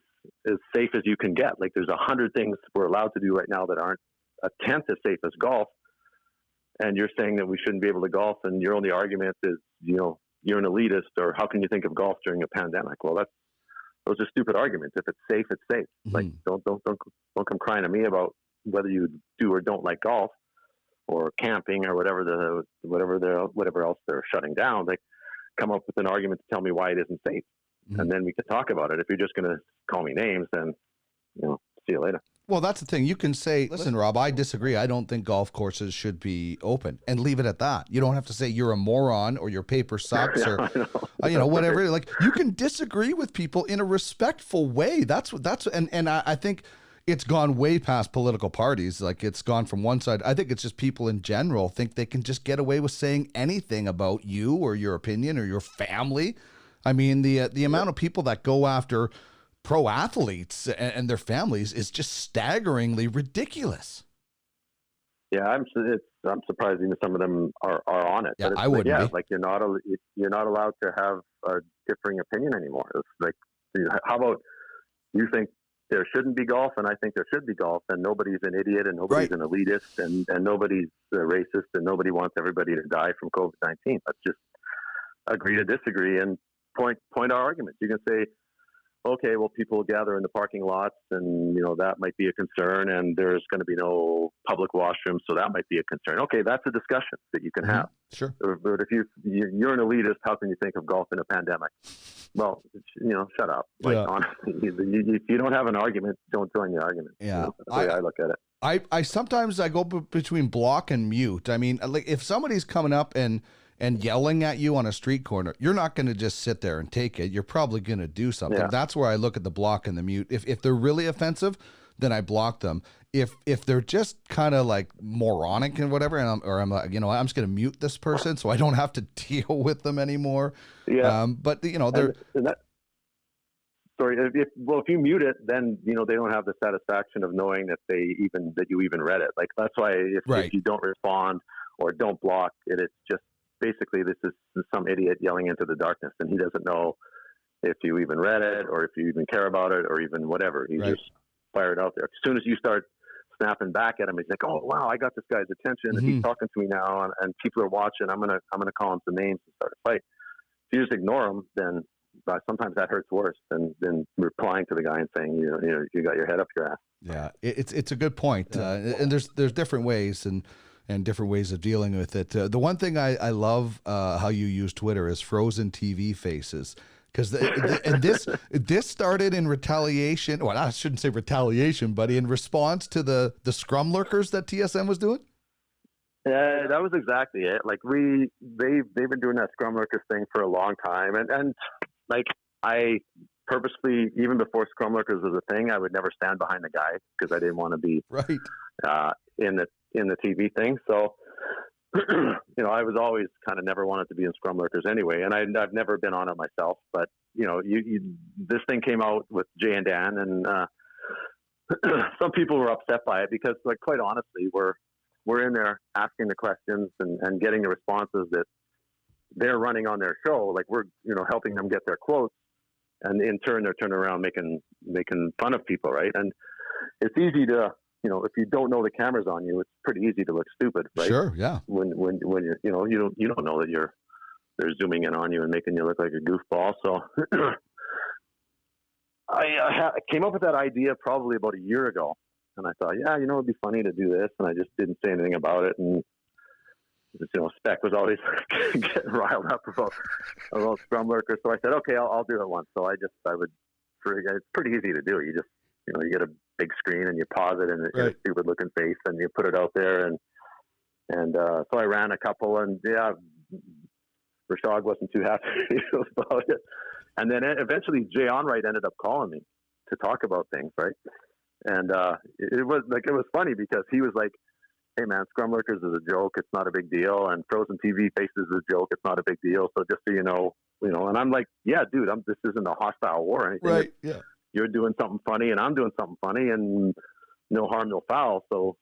as safe as you can get. Like there's 100 things we're allowed to do right now that aren't a tenth as safe as golf, and you're saying that we shouldn't be able to golf, and your only argument is you're an elitist or how can you think of golf during a pandemic? Well, those are stupid arguments. If it's safe, it's safe. Mm-hmm. Like don't come crying to me about whether you do or don't like golf or camping or whatever else they're shutting down. Like come up with an argument to tell me why it isn't safe, and then we can talk about it. If you're just going to call me names, then see you later. Well, that's the thing. You can say, listen, Rob, I disagree. I don't think golf courses should be open, and leave it at that. You don't have to say you're a moron or your paper sucks or, whatever. Like you can disagree with people in a respectful way. And I think it's gone way past political parties. Like it's gone from one side. I think it's just people in general think they can just get away with saying anything about you or your opinion or your family. I mean, the amount of people that go after pro athletes and their families is just staggeringly ridiculous. Yeah, I'm surprised even some of them are on it. Yeah, but I wouldn't be. Like you're not allowed to have a differing opinion anymore. It's like, how about you think there shouldn't be golf and I think there should be golf, and nobody's an idiot and nobody's an elitist and nobody's a racist and nobody wants everybody to die from COVID-19. Let's just agree to disagree and point our arguments. You can say, okay, well, people gather in the parking lots and, that might be a concern, and there's going to be no public washrooms, so that might be a concern. Okay, that's a discussion that you can have. Sure. But if you're an elitist, how can you think of golf in a pandemic? Well, shut up. Like, honestly, if you don't have an argument, don't join the argument. Yeah. That's the way I look at it. I sometimes I go between block and mute. I mean, like if somebody's coming up and yelling at you on a street corner, you're not going to just sit there and take it. You're probably going to do something. Yeah. That's where I look at the block and the mute. If they're really offensive, then I block them. If they're just kind of like moronic and whatever, and I'm like, I'm just going to mute this person so I don't have to deal with them anymore. Yeah. But they're. If you mute it, then they don't have the satisfaction of knowing that you even read it. Like that's why if you don't respond or don't block it, it's just. Basically, this is some idiot yelling into the darkness, and he doesn't know if you even read it or if you even care about it or even whatever. You just fire it out there. As soon as you start snapping back at him. He's like, "Oh wow, I got this guy's attention, and he's talking to me now, and people are watching. I'm gonna call him some names and start a fight." If you just ignore him, then sometimes that hurts worse than replying to the guy and saying, you got your head up your ass. Yeah, it's a good point, and there's different ways and different ways of dealing with it. The one thing I love how you use Twitter is frozen TV faces. Because and this started in retaliation. Well, I shouldn't say retaliation, but in response to the scrum lurkers that TSN was doing. Yeah, that was exactly it. Like they've been doing that scrum lurkers thing for a long time, and like I purposely, even before scrum lurkers was a thing, I would never stand behind the guy because I didn't want to be right in the TV thing. So. I was always kind of never wanted to be in scrum lurkers anyway, and I've never been on it myself. But this thing came out with Jay and Dan, and some people were upset by it because, like, quite honestly, we're in there asking the questions and getting the responses that they're running on their show. Like we're helping them get their quotes, and in turn they're turning around making fun of people, right? And it's easy to. If you don't know the camera's on you, it's pretty easy to look stupid, right? Sure, yeah. When you're, you don't know that they're zooming in on you and making you look like a goofball. So I came up with that idea probably about a year ago, and I thought, it'd be funny to do this, and I just didn't say anything about it. And Spec was always getting riled up about scrum lurkers, so I said, okay, I'll do it once. So it's pretty easy to do. You just you get a big screen and you pause it in a stupid looking face and you put it out there. And so I ran a couple, and Rashad wasn't too happy about it. And then eventually Jay Onright ended up calling me to talk about things. Right. And it was funny because he was like, "Hey man, scrum lurkers is a joke. It's not a big deal. And frozen TV faces is a joke. It's not a big deal. So just so you know," and I'm like, "Yeah, dude, this isn't a hostile war or anything." Right. Yeah. You're doing something funny and I'm doing something funny, and no harm, no foul. So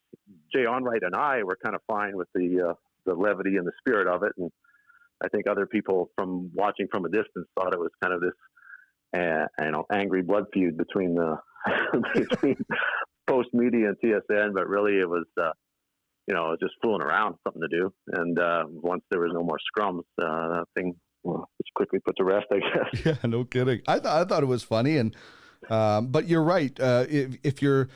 Jay Onright and I were kind of fine with the levity and the spirit of it. And I think other people from watching from a distance thought it was kind of this, angry blood feud between between Post Media and TSN. But really it was, just fooling around, something to do. And once there was no more scrums, that thing was quickly put to rest, I guess. Yeah, no kidding. I thought it was funny, and but you're right. If you're,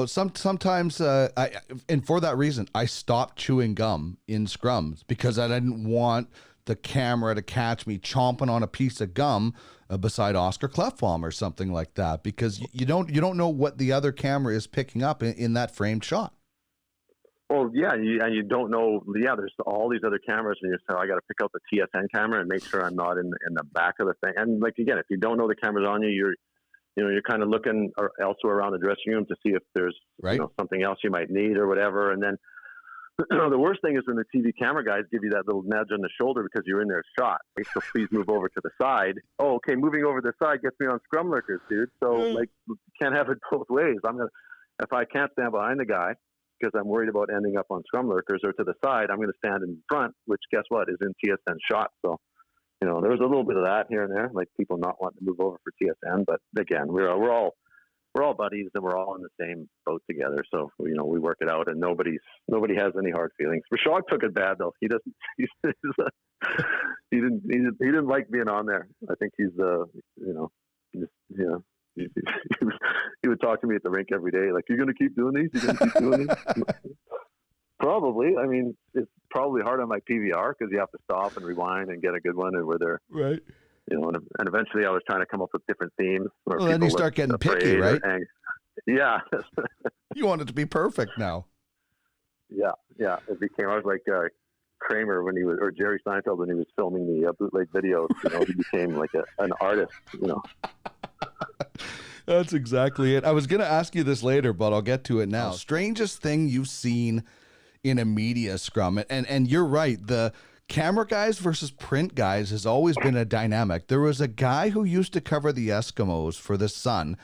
sometimes, and for that reason, I stopped chewing gum in scrums because I didn't want the camera to catch me chomping on a piece of gum beside Oscar Clefbaum or something like that, because you don't know what the other camera is picking up in that framed shot. Well, yeah, and you don't know. Yeah, there's all these other cameras, and you say, "I got to pick out the TSN camera and make sure I'm not in the back of the thing." And like again, if you don't know the camera's on you, you're kind of looking elsewhere around the dressing room to see if there's something else you might need or whatever. And then the worst thing is when the TV camera guys give you that little nudge on the shoulder because you're in their shot. Right? So please move over to the side. Oh, okay, moving over to the side gets me on scrum lurkers, dude. So you can't have it both ways. If I can't stand behind the guy because I'm worried about ending up on scrum lurkers or to the side, I'm going to stand in front, which guess what is in TSN shot. So, there was a little bit of that here and there, like people not wanting to move over for TSN. But again, we're all buddies and we're all in the same boat together. So, we work it out and nobody has any hard feelings. Rashad took it bad though. He didn't like being on there. I think he's, he would talk to me at the rink every day, like, "You're going to keep doing these? You're going to keep doing these?" Probably. I mean, it's probably hard on my PVR because you have to stop and rewind and get a good one, and where they're right. And eventually I was trying to come up with different themes. Well, then you start getting picky, right? Yeah. You want it to be perfect now. Yeah. It became. I was like Kramer or Jerry Seinfeld when he was filming the bootleg videos. He became like an artist. That's exactly it. I was going to ask you this later, but I'll get to it now. Strangest thing you've seen in a media scrum. And you're right. The camera guys versus print guys has always been a dynamic. There was a guy who used to cover the Eskimos for the Sun,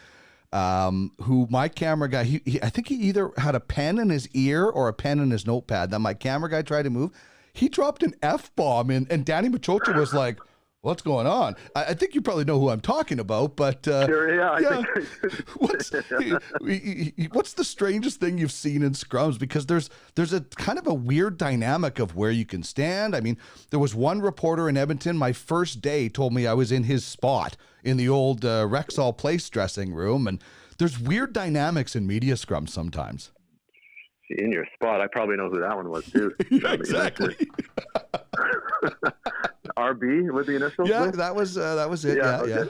who my camera guy, I think he either had a pen in his ear or a pen in his notepad that my camera guy tried to move. He dropped an F-bomb and Danny Machocha was like, What's going on? I think you probably know who I'm talking about, but Sure, yeah. yeah. What's the strangest thing you've seen in scrums? Because there's a kind of a weird dynamic of where you can stand. I mean, there was one reporter in Edmonton, my first day, told me I was in his spot in the old Rexall Place dressing room, and there's weird dynamics in media scrums sometimes. In your spot, I probably know who that one was too. Yeah, exactly. RB with the initials. Yeah, that was it. Yeah, okay.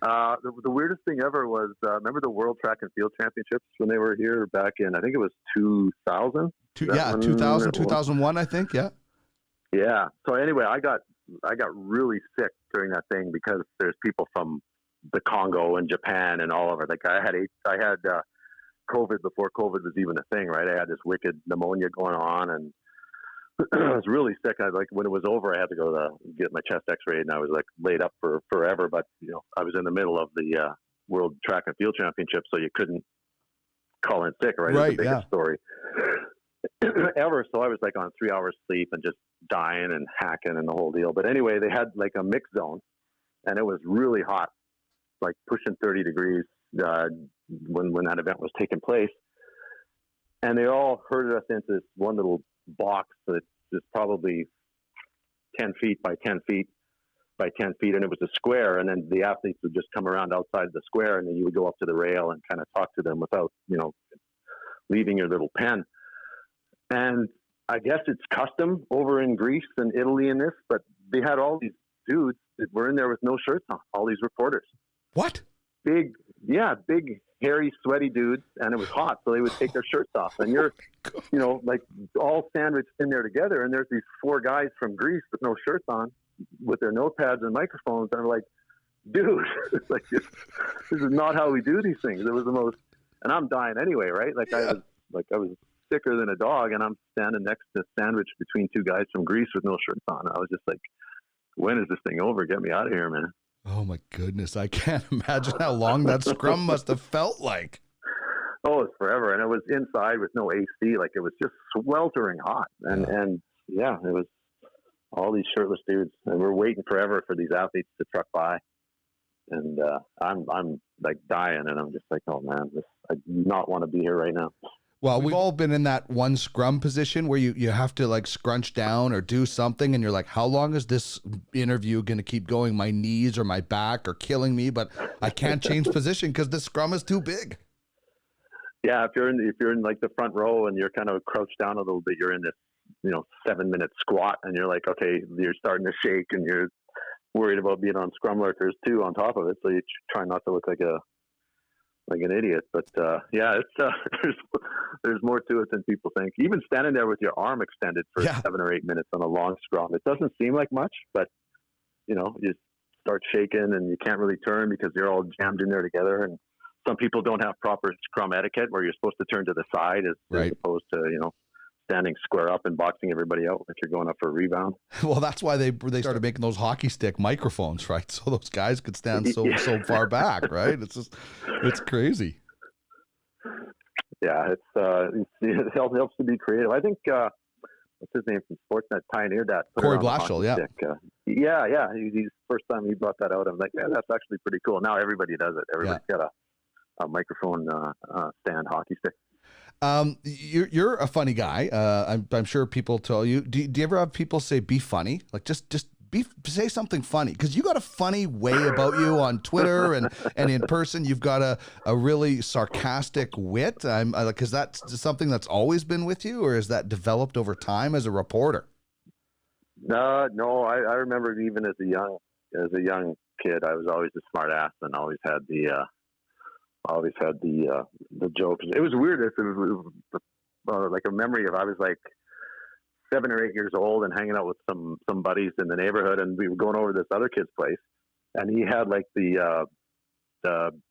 The weirdest thing ever was remember the World Track and Field Championships when they were here back in, I think it was 2000. 2001, I think. Yeah. Yeah. So anyway, I got really sick during that thing because there's people from the Congo and Japan and all over. Like I had COVID before COVID was even a thing, right? I had this wicked pneumonia going on, and I was really sick. When it was over, I had to go to get my chest X-rayed, and I was like laid up for forever. But I was in the middle of the World Track and Field Championship, so you couldn't call in sick, right? It was the biggest story ever. So I was like on 3 hours sleep and just dying and hacking and the whole deal. But anyway, they had like a mix zone, and it was really hot, like pushing 30 degrees when that event was taking place. And they all herded us into this one little box that is probably 10 feet by 10 feet by 10 feet. And it was a square. And then the athletes would just come around outside the square, and then you would go up to the rail and kind of talk to them without, leaving your little pen. And I guess it's custom over in Greece and Italy in this, but they had all these dudes that were in there with no shirts on, all these reporters. What? Big, hairy, sweaty dudes, and it was hot, so they would take their shirts off. And you're, like all sandwiched in there together, and there's these four guys from Greece with no shirts on, with their notepads and microphones, and I'm like, dude, it's like this is not how we do these things. It was the most, and I'm dying anyway, right? I was sicker than a dog, and I'm standing next to sandwiched between two guys from Greece with no shirts on. I was just like, when is this thing over? Get me out of here, man. Oh my goodness. I can't imagine how long that scrum must have felt like. Oh, it's forever. And it was inside with no AC. Like it was just sweltering hot. And it was all these shirtless dudes, and we're waiting forever for these athletes to truck by. And I'm like dying, and I'm just like, oh man, I do not want to be here right now. Well, we've all been in that one scrum position where you have to like scrunch down or do something, and you're like, how long is this interview going to keep going? My knees or my back are killing me, but I can't change position because the scrum is too big. Yeah, if you're in like the front row and you're kind of crouched down a little bit, you're in this 7-minute squat, and you're like, okay, you're starting to shake, and you're worried about being on scrum lurkers too on top of it, so you try not to look like an idiot. But it's there's more to it than people think. Even standing there with your arm extended for 7 or 8 minutes on a long scrum, it doesn't seem like much, but you start shaking and you can't really turn because you're all jammed in there together. And some people don't have proper scrum etiquette where you're supposed to turn to the side as opposed to standing square up and boxing everybody out like you're going up for a rebound. Well, that's why they started making those hockey stick microphones, right? So those guys could stand so far back, right? It's crazy. Yeah, it helps to be creative. I think what's his name from Sportsnet pioneered that. Corey Blatchel, yeah. He's first time he brought that out. I'm like, yeah, that's actually pretty cool. Now everybody does it. Everybody's got a microphone stand hockey stick. You're a funny guy. I'm sure people tell you. Do you ever have people say be funny? Like just say something funny, because you got a funny way about you on Twitter and in person. You've got a really sarcastic wit. Because that's something that's always been with you, or is that developed over time as a reporter? No. I remember even as a young kid, I was always a smart ass and always had the jokes. It was weird. It was like a memory of, I was like 7 or 8 years old and hanging out with some buddies in the neighborhood, and we were going over to this other kid's place, and he had like the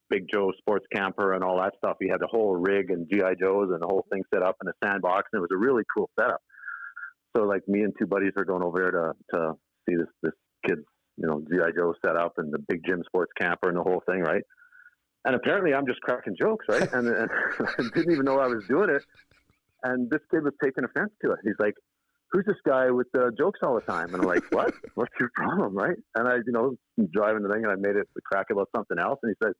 Big Joe sports camper and all that stuff. He had the whole rig and GI Joes and the whole thing set up in a sandbox, and it was a really cool setup. So like me and two buddies are going over there to see this kid's GI Joe set up and the Big Jim sports camper and the whole thing, right? And apparently I'm just cracking jokes, right? And I didn't even know I was doing it. And this kid was taking offense to it. He's like, who's this guy with jokes all the time? And I'm like, what? What's your problem, right? And I, driving the thing, and I made it the crack about something else. And he said,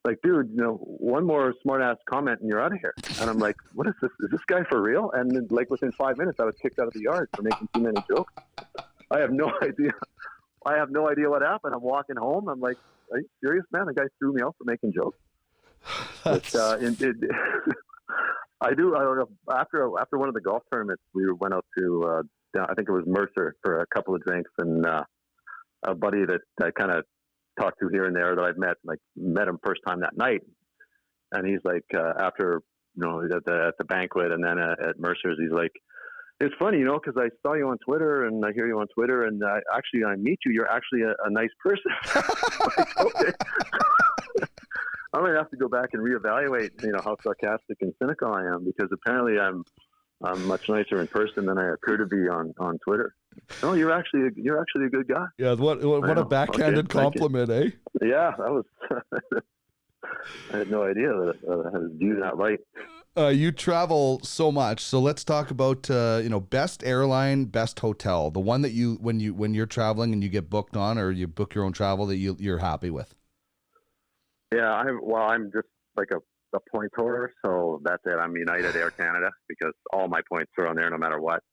like, dude, one more smart ass comment and you're out of here. And I'm like, what is this? Is this guy for real? And then, like, within 5 minutes, I was kicked out of the yard for making too many jokes. I have no idea. I have no idea what happened. I'm walking home. I'm like, are you serious, man? The guy threw me out for making jokes. But, I do. After one of the golf tournaments, we went out to, I think it was Mercer, for a couple of drinks, and a buddy that I kind of talked to here and there that I'd met him first time that night, and he's like, after at the banquet and then at Mercer's, he's like, it's funny, because I saw you on Twitter and I hear you on Twitter, and I meet you. You're actually a nice person. Like, okay. I'm gonna have to go back and reevaluate, how sarcastic and cynical I am, because apparently I'm much nicer in person than I appear to be on Twitter. No, you're actually a good guy. Yeah, what a backhanded compliment, eh? Yeah, that was. I had no idea that I was viewed that light. You travel so much, so let's talk about best airline, best hotel, the one that when you're traveling and you get booked on, or you book your own travel, that you're happy with. Yeah, I'm just like a point holder, so that's it. I'm United Air Canada, because all my points are on there no matter what.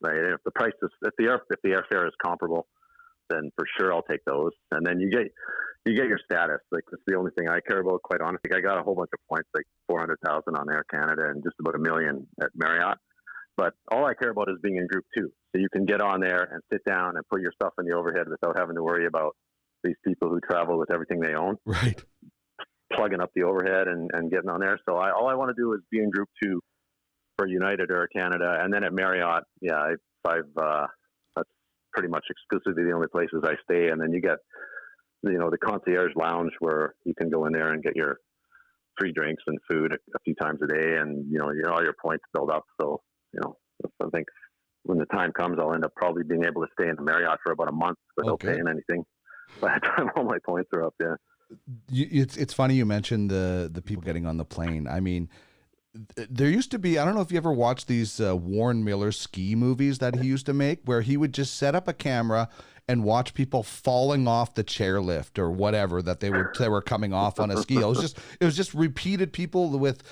Right? If the price is, if the airfare is comparable, then for sure I'll take those. And then you get your status. Like, that's the only thing I care about, quite honestly. I got a whole bunch of points, like 400,000 on Air Canada and just about 1 million at Marriott. But all I care about is being in Group 2. So you can get on there and sit down and put your stuff in the overhead without having to worry about these people who travel with everything they own. Right. Plugging up the overhead and getting on there. So all I want to do is be in Group 2 for United or Canada. And then at Marriott, I've that's pretty much exclusively the only places I stay. And then you get, the concierge lounge, where you can go in there and get your free drinks and food a few times a day. And, all your points build up. So, I think when the time comes, I'll end up probably being able to stay in the Marriott for about a month without paying anything. By the time all my points are up, yeah. It's funny you mentioned the people getting on the plane. I mean, there used to be, I don't know if you ever watched these Warren Miller ski movies that he used to make, where he would just set up a camera and watch people falling off the chairlift or whatever that they were coming off on a ski. It was just repeated people with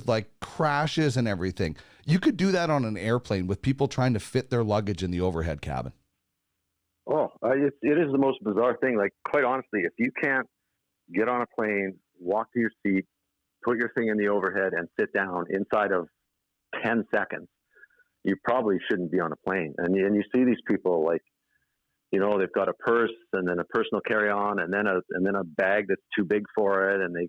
like crashes and everything. You could do that on an airplane with people trying to fit their luggage in the overhead cabin. Oh, it is the most bizarre thing. Like, quite honestly, if you can't get on a plane, walk to your seat, put your thing in the overhead, and sit down inside of 10 seconds, you probably shouldn't be on a plane. And you see these people, like, they've got a purse and then a personal carry-on and then a bag that's too big for it, and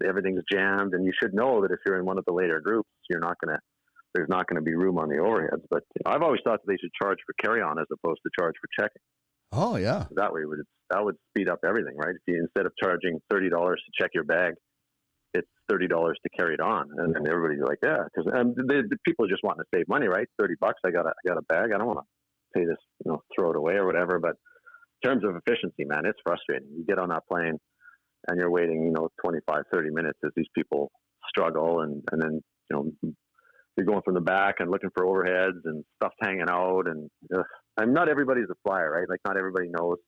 everything's jammed. And you should know that if you're in one of the later groups, there's not going to be room on the overheads. But I've always thought that they should charge for carry-on as opposed to charge for check-in. Oh yeah, that way that would speed up everything, right? If you, instead of charging $30 to check your bag, it's $30 to carry it on, and then everybody's like, yeah, because the people are just wanting to save money, right? $30, I got a bag, I don't want to pay this, throw it away or whatever. But in terms of efficiency, man, it's frustrating. You get on that plane and you're waiting, 25, 30 minutes as these people struggle, and then you're going from the back and looking for overheads and stuff hanging out, and not everybody's a flyer, right? Like, not everybody knows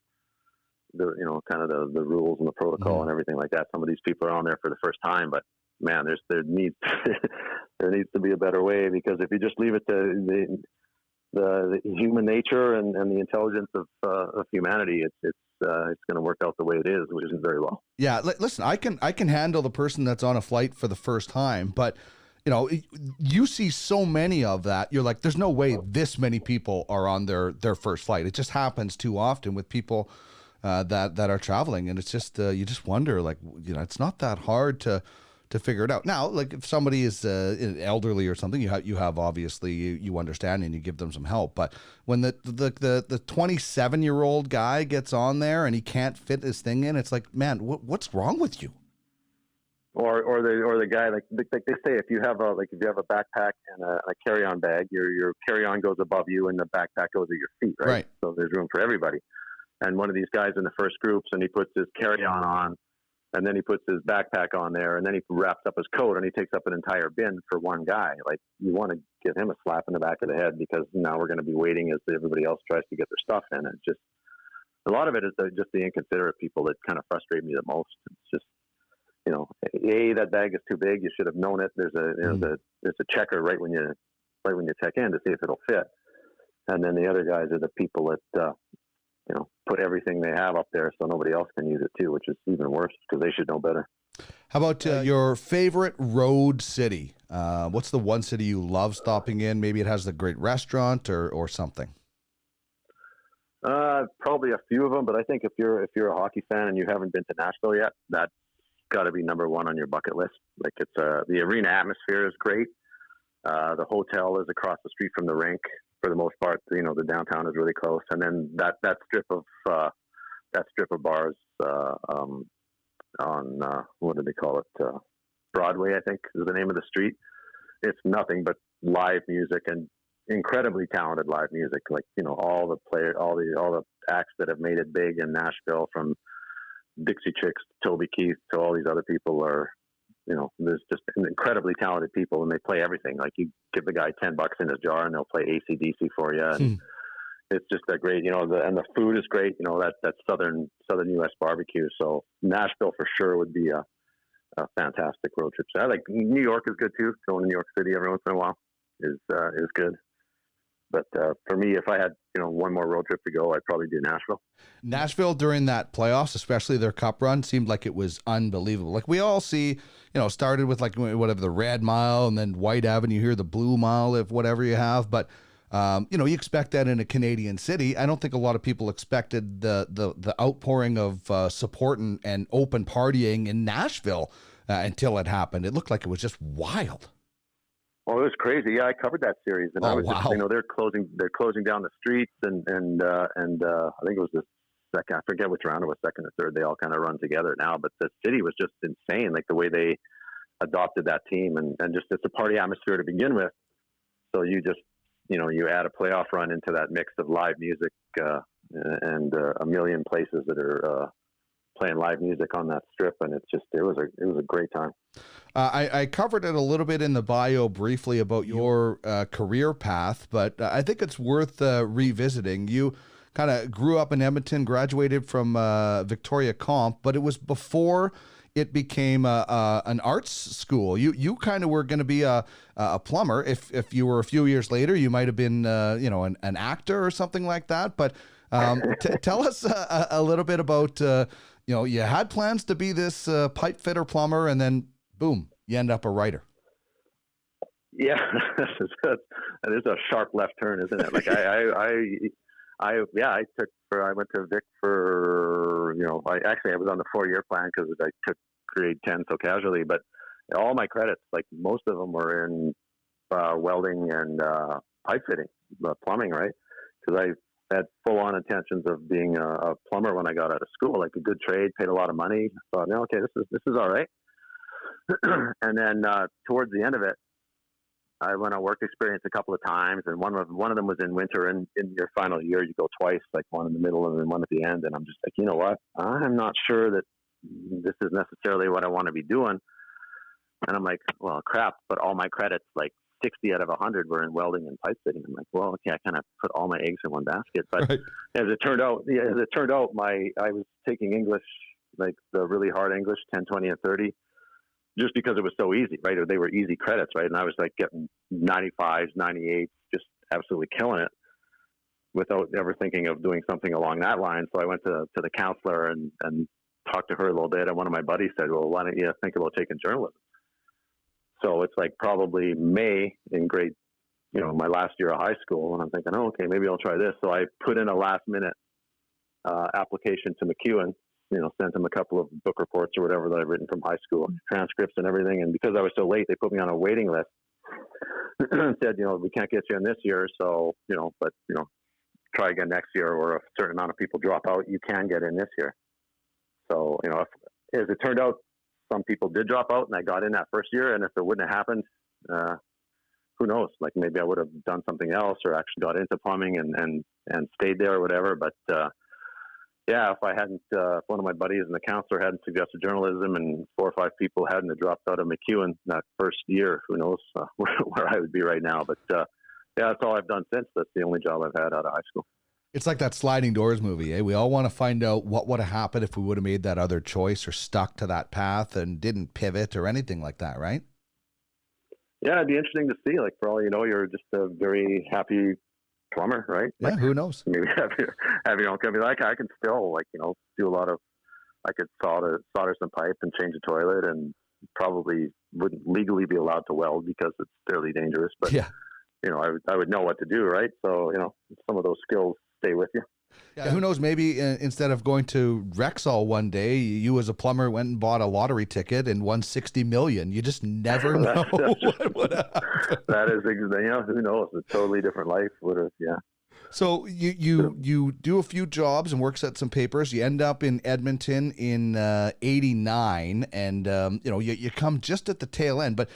the kind of the rules and the protocol and everything like that. Some of these people are on there for the first time, but man, there needs to be a better way, because if you just leave it to the human nature and the intelligence of humanity, it's going to work out the way it is, which isn't very well. Yeah, listen, I can handle the person that's on a flight for the first time, but you see so many of that. You're like, there's no way this many people are on their first flight. It just happens too often with people that are traveling, and it's just you just wonder, like, it's not that hard to figure it out. Now, like, if somebody is elderly or something, you have obviously you understand and you give them some help. But when the 27-year-old guy gets on there and he can't fit his thing in, it's like, man, what's wrong with you? Or the guy, like they say, if you have a backpack and a carry-on bag, your carry-on goes above you and the backpack goes at your feet, right? So there's room for everybody. And one of these guys in the first groups, and he puts his carry-on on, and then he puts his backpack on there, and then he wraps up his coat, and he takes up an entire bin for one guy. Like, you want to give him a slap in the back of the head, because now we're going to be waiting as everybody else tries to get their stuff in. It's just, a lot of it is just the inconsiderate people that kind of frustrate me the most. It's just, that bag is too big. You should have known it. There's there's a checker right when you check in to see if it'll fit. And then the other guys are the people that, put everything they have up there so nobody else can use it too, which is even worse because they should know better. How about your favorite road city? What's the one city you love stopping in? Maybe it has a great restaurant or something. Probably a few of them, but I think if you're a hockey fan and you haven't been to Nashville yet, that's got to be number one on your bucket list. Like, it's the arena atmosphere is great. The hotel is across the street from the rink for the most part. The downtown is really close, and then that strip of bars on what do they call it? Broadway, I think, is the name of the street. It's nothing but live music and incredibly talented live music. Like, all the players, all the acts that have made it big in Nashville, from Dixie Chicks, Toby Keith, to all these other people are, there's just incredibly talented people, and they play everything. Like, you give the guy $10 in his jar and they'll play AC/DC for you. And it's just a great, and the food is great. That southern U.S. barbecue. So Nashville for sure would be a fantastic road trip. So I like New York is good too. Going to New York City every once in a while is good. But for me, if I had one more road trip to go, I'd probably do Nashville. Nashville during that playoffs, especially their cup run, seemed like it was unbelievable. Like, we all see, started with like whatever the Red Mile, and then White Avenue here, the Blue Mile, if whatever you have. But you expect that in a Canadian city. I don't think a lot of people expected the outpouring of support and open partying in Nashville until it happened. It looked like it was just wild. Well, it was crazy. Yeah, I covered that series, and I was just, they're closing down the streets, and I think it was the second. I forget which round it was, second or third. They all kind of run together now, but the city was just insane, like the way they adopted that team, and just it's a party atmosphere to begin with. So you just you add a playoff run into that mix of live music and a million places that are playing live music on that strip, and it was a great time. I covered it a little bit in the bio briefly about your career path, but I think it's worth revisiting. You kind of grew up in Edmonton, graduated from Victoria Comp, but it was before it became an arts school. You kind of were going to be a plumber. If you were a few years later, you might have been an actor or something like that. But tell us a little bit about you had plans to be this pipe fitter plumber, and then boom, you end up a writer. Yeah, that is a sharp left turn, isn't it? Like I went to Vic for I was on the 4-year plan because I took grade 10 so casually, but all my credits, like most of them, were in welding and pipe fitting, plumbing, right? Because I had full-on intentions of being a plumber when I got out of school, like a good trade, paid a lot of money. I thought, no, okay, this is all right. And then towards the end of it, I went on work experience a couple of times, and one of them was in winter. And in your final year, you go twice, like one in the middle and then one at the end. And I'm just like, you know what? I'm not sure that this is necessarily what I want to be doing. And I'm like, well, crap. But all my credits, like 60 out of 100, were in welding and pipe fitting. I'm like, well, okay, I kind of put all my eggs in one basket. But right. as it turned out, I was taking English, like the really hard English, 10, 20, and 30. Just because it was so easy, right? Or they were easy credits, right? And I was like getting 95s, 98s, just absolutely killing it without ever thinking of doing something along that line. So I went to the counselor and talked to her a little bit. And one of my buddies said, well, why don't you think about taking journalism? So it's like probably May in grade, my last year of high school. And I'm thinking, oh, okay, maybe I'll try this. So I put in a last minute application to McEwen. Sent them a couple of book reports or whatever that I've written from high school, transcripts and everything. And because I was so late, they put me on a waiting list and said, we can't get you in this year. So, but try again next year, or if a certain amount of people drop out, you can get in this year. So, as it turned out, some people did drop out and I got in that first year. And if it wouldn't have happened, who knows? Like maybe I would have done something else or actually got into plumbing and stayed there or whatever. But, yeah, if I hadn't, if one of my buddies and the counselor hadn't suggested journalism and 4 or 5 people hadn't dropped out of McEwen that first year, who knows where I would be right now. But yeah, that's all I've done since. That's the only job I've had out of high school. It's like that Sliding Doors movie, eh? We all want to find out what would have happened if we would have made that other choice or stuck to that path and didn't pivot or anything like that, right? Yeah, it'd be interesting to see. Like, for all you know, you're just a very happy plumber, right? Yeah, like, who knows? Maybe have your own company. Like, I can still, do a lot of, I could solder some pipe and change a toilet, and probably wouldn't legally be allowed to weld because it's fairly dangerous. But, yeah, I would know what to do, right? So, some of those skills stay with you. Yeah, who knows? Maybe instead of going to Rexall one day, you as a plumber went and bought a lottery ticket and won $60 million. You just never know what would happen. That is, who knows? A totally different life would have, yeah. So you do a few jobs and works at some papers. You end up in Edmonton in '89, and you come just at the tail end. But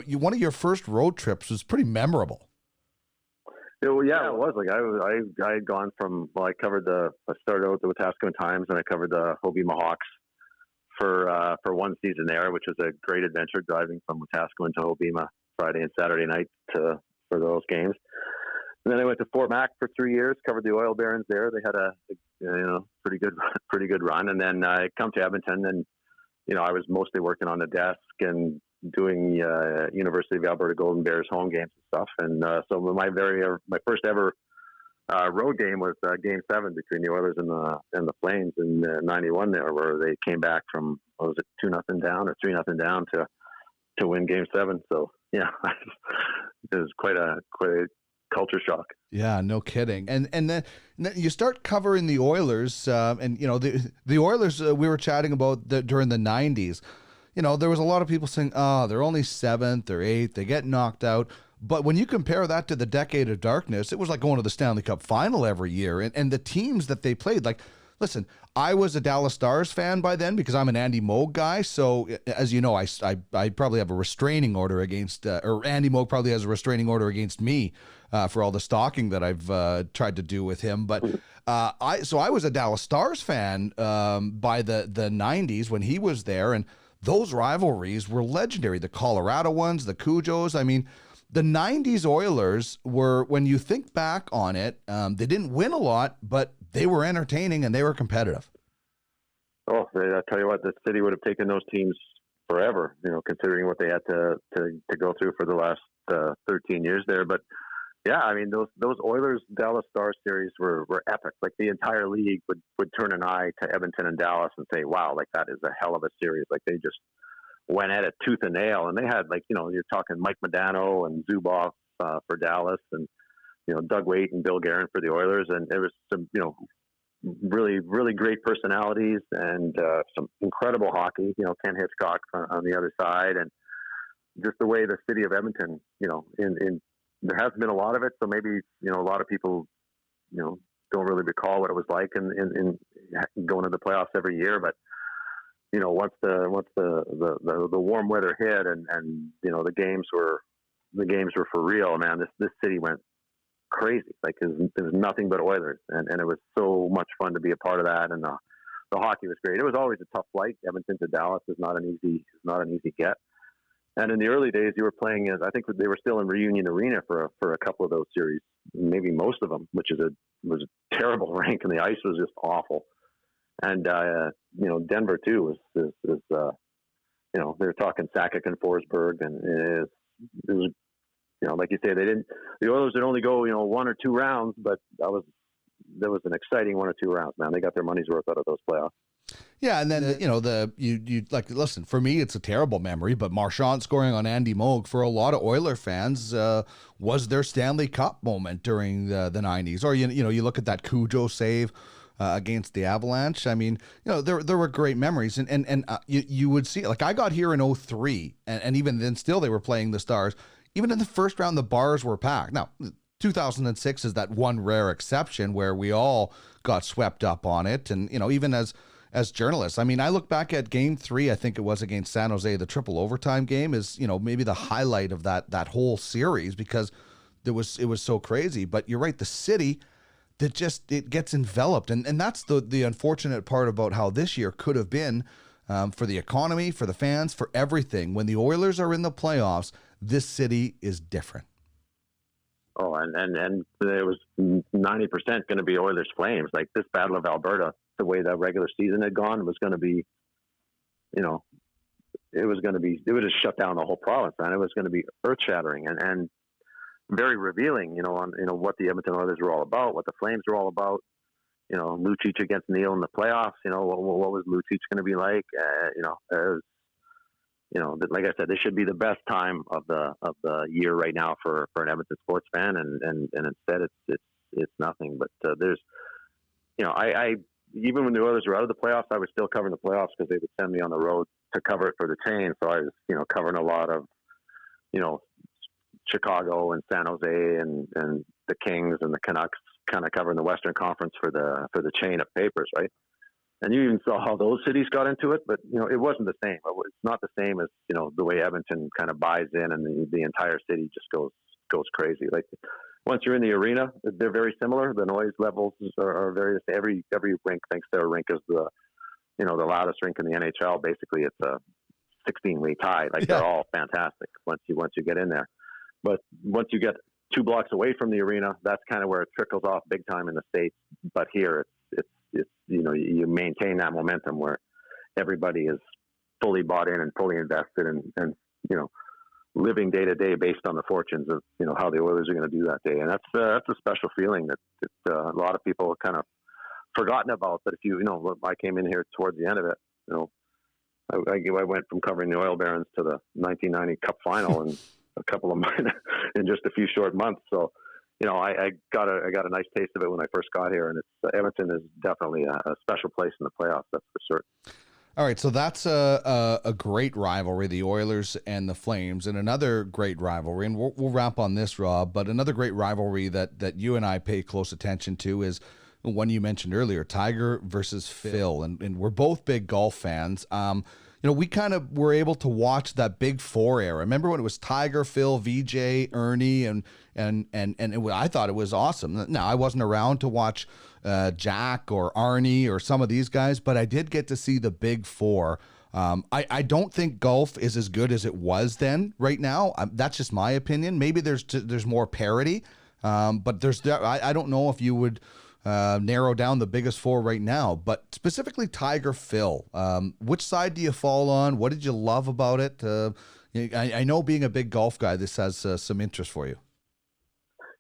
one of your first road trips was pretty memorable. It was. Like, I had gone from, I started out with the Wetaskiwin Times, and I covered the Hobbema Hawks for one season there, which was a great adventure, driving from Wetaskiwin to Hobbema Friday and Saturday night for those games. And then I went to Fort Mac for 3 years, covered the Oil Barons there. They had a pretty good run. And then I come to Edmonton, and I was mostly working on the desk and doing University of Alberta Golden Bears home games and stuff. And so my first ever road game was Game 7 between the Oilers and the Flames in '91 there, where they came back from, what was it, 2-0 down or 3-0 down to win Game 7. So yeah, it was quite a culture shock. Yeah, no kidding. And then you start covering the Oilers, and the Oilers we were chatting about during the '90s. There was a lot of people saying, "Oh, they're only 7th or 8th. They get knocked out." But when you compare that to the decade of darkness, it was like going to the Stanley Cup final every year, and the teams that they played. Like, listen, I was a Dallas Stars fan by then because I'm an Andy Moog guy. So, as you know, I probably have a restraining order against, or Andy Moog probably has a restraining order against me for all the stalking that I've tried to do with him. But I was a Dallas Stars fan by the '90s when he was there, and those rivalries were legendary. The Colorado ones, the Cujos. I mean, the '90s Oilers were, when you think back on it, they didn't win a lot, but they were entertaining and they were competitive. Oh, I tell you what, the city would have taken those teams forever, considering what they had to go through for the last 13 years there. But yeah, I mean, those Oilers Dallas Stars series were epic. Like, the entire league would turn an eye to Edmonton and Dallas and say, wow, like, that is a hell of a series. Like, they just went at it tooth and nail, and they had, you're talking Mike Modano and Zubov for Dallas, and Doug Waite and Bill Guerin for the Oilers, and it was some really, really great personalities and some incredible hockey. Ken Hitchcock on the other side, and just the way the city of Edmonton, in there hasn't been a lot of it, so maybe a lot of people don't really recall what it was like in going to the playoffs every year. But once the warm weather hit and the games were for real, man, this city went crazy. Like, there was nothing but Oilers, and it was so much fun to be a part of that. And the hockey was great. It was always a tough flight. Edmonton to Dallas is not an easy get. And in the early days, you were playing, I think they were still in Reunion Arena for a couple of those series, maybe most of them, which was a terrible rink, and the ice was just awful. And Denver too was they were talking Sakic and Forsberg, and it was like you say, the Oilers would only go 1 or 2 rounds, but there was an exciting 1 or 2 rounds. Man, they got their money's worth out of those playoffs. Yeah, and then you listen, for me it's a terrible memory, but Marchand scoring on Andy Moog for a lot of Oiler fans was their Stanley Cup moment during the '90s. Or you look at that Cujo save against the Avalanche. I mean, there were great memories, and you would see, like, I got here in '03, and even then still they were playing the Stars. Even in the first round, the bars were packed. Now, 2006 is that one rare exception where we all got swept up on it, and even as journalists. I mean, I look back at Game 3, I think it was against San Jose, the triple overtime game is, maybe the highlight of that whole series, because it was so crazy. But you're right, the city, that just it gets enveloped. And that's the unfortunate part about how this year could have been for the economy, for the fans, for everything. When the Oilers are in the playoffs, this city is different. Oh, and it was 90% going to be Oilers Flames. Like this Battle of Alberta, the way that regular season had gone was going to be, it would have shut down the whole province, and it was going to be earth shattering and very revealing, on what the Edmonton Oilers were all about, what the Flames were all about. Lucic against Neil in the playoffs. What was Lucic going to be like? Like I said, this should be the best time of the year right now for an Edmonton sports fan, and instead it's nothing. But there's, I even when the Oilers were out of the playoffs, I was still covering the playoffs because they would send me on the road to cover it for the chain. So I was, covering a lot of, Chicago and San Jose and the Kings and the Canucks, kind of covering the Western Conference for the chain of papers, right? And you even saw how those cities got into it, but it wasn't the same. It's not the same as the way Edmonton kind of buys in, and the entire city just goes crazy. Like once you're in the arena, they're very similar. The noise levels are very. Every rink thinks their rink is the loudest rink in the NHL. Basically, it's a 16-way tie. Like they're all fantastic once you get in there. But once you get 2 blocks away from the arena, that's kind of where it trickles off big time in the States. But here, it's you maintain that momentum where everybody is fully bought in and fully invested and living day to day based on the fortunes of how the Oilers are going to do that day. And that's a special feeling that a lot of people have kind of forgotten about. But if I came in here towards the end of it, I went from covering the Oil Barons to the 1990 Cup final and a couple of months in just a few short months. So, I got a nice taste of it when I first got here, and Edmonton is definitely a special place in the playoffs. That's for certain. All right, so that's a great rivalry, the Oilers and the Flames, and another great rivalry, and we'll wrap on this, Rob, but another great rivalry that you and I pay close attention to is one you mentioned earlier, Tiger versus Phil, and we're both big golf fans. We kind of were able to watch that Big Four era. Remember when it was Tiger, Phil, VJ, Ernie, and I thought it was awesome. Now, I wasn't around to watch Jack or Arnie or some of these guys, but I did get to see the Big Four. I don't think golf is as good as it was then. Right now, that's just my opinion. Maybe there's more parity, but I don't know if you would narrow down the biggest four right now, but specifically Tiger, Phil. Which side do you fall on? What did you love about it? I know being a big golf guy, this has some interest for you.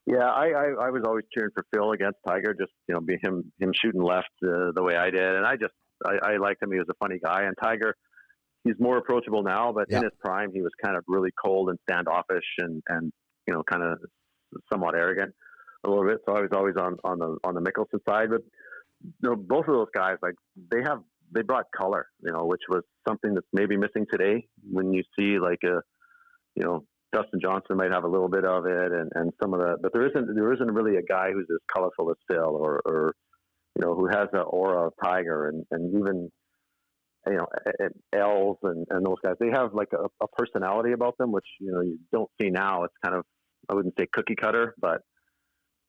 Yeah, I was always cheering for Phil against Tiger, just be him shooting left the way I did, and I liked him. He was a funny guy, and Tiger, he's more approachable now, but in his prime, he was kind of really cold and standoffish and kind of somewhat arrogant a little bit. So I was always on the Mickelson side, but both of those guys, like they brought color, which was something that's maybe missing today when you see like Dustin Johnson might have a little bit of it and some of that, but there isn't really a guy who's as colorful as Phil or who has that aura of Tiger and even Els and those guys. They have like a personality about them, which you don't see now. It's kind of, I wouldn't say cookie cutter, but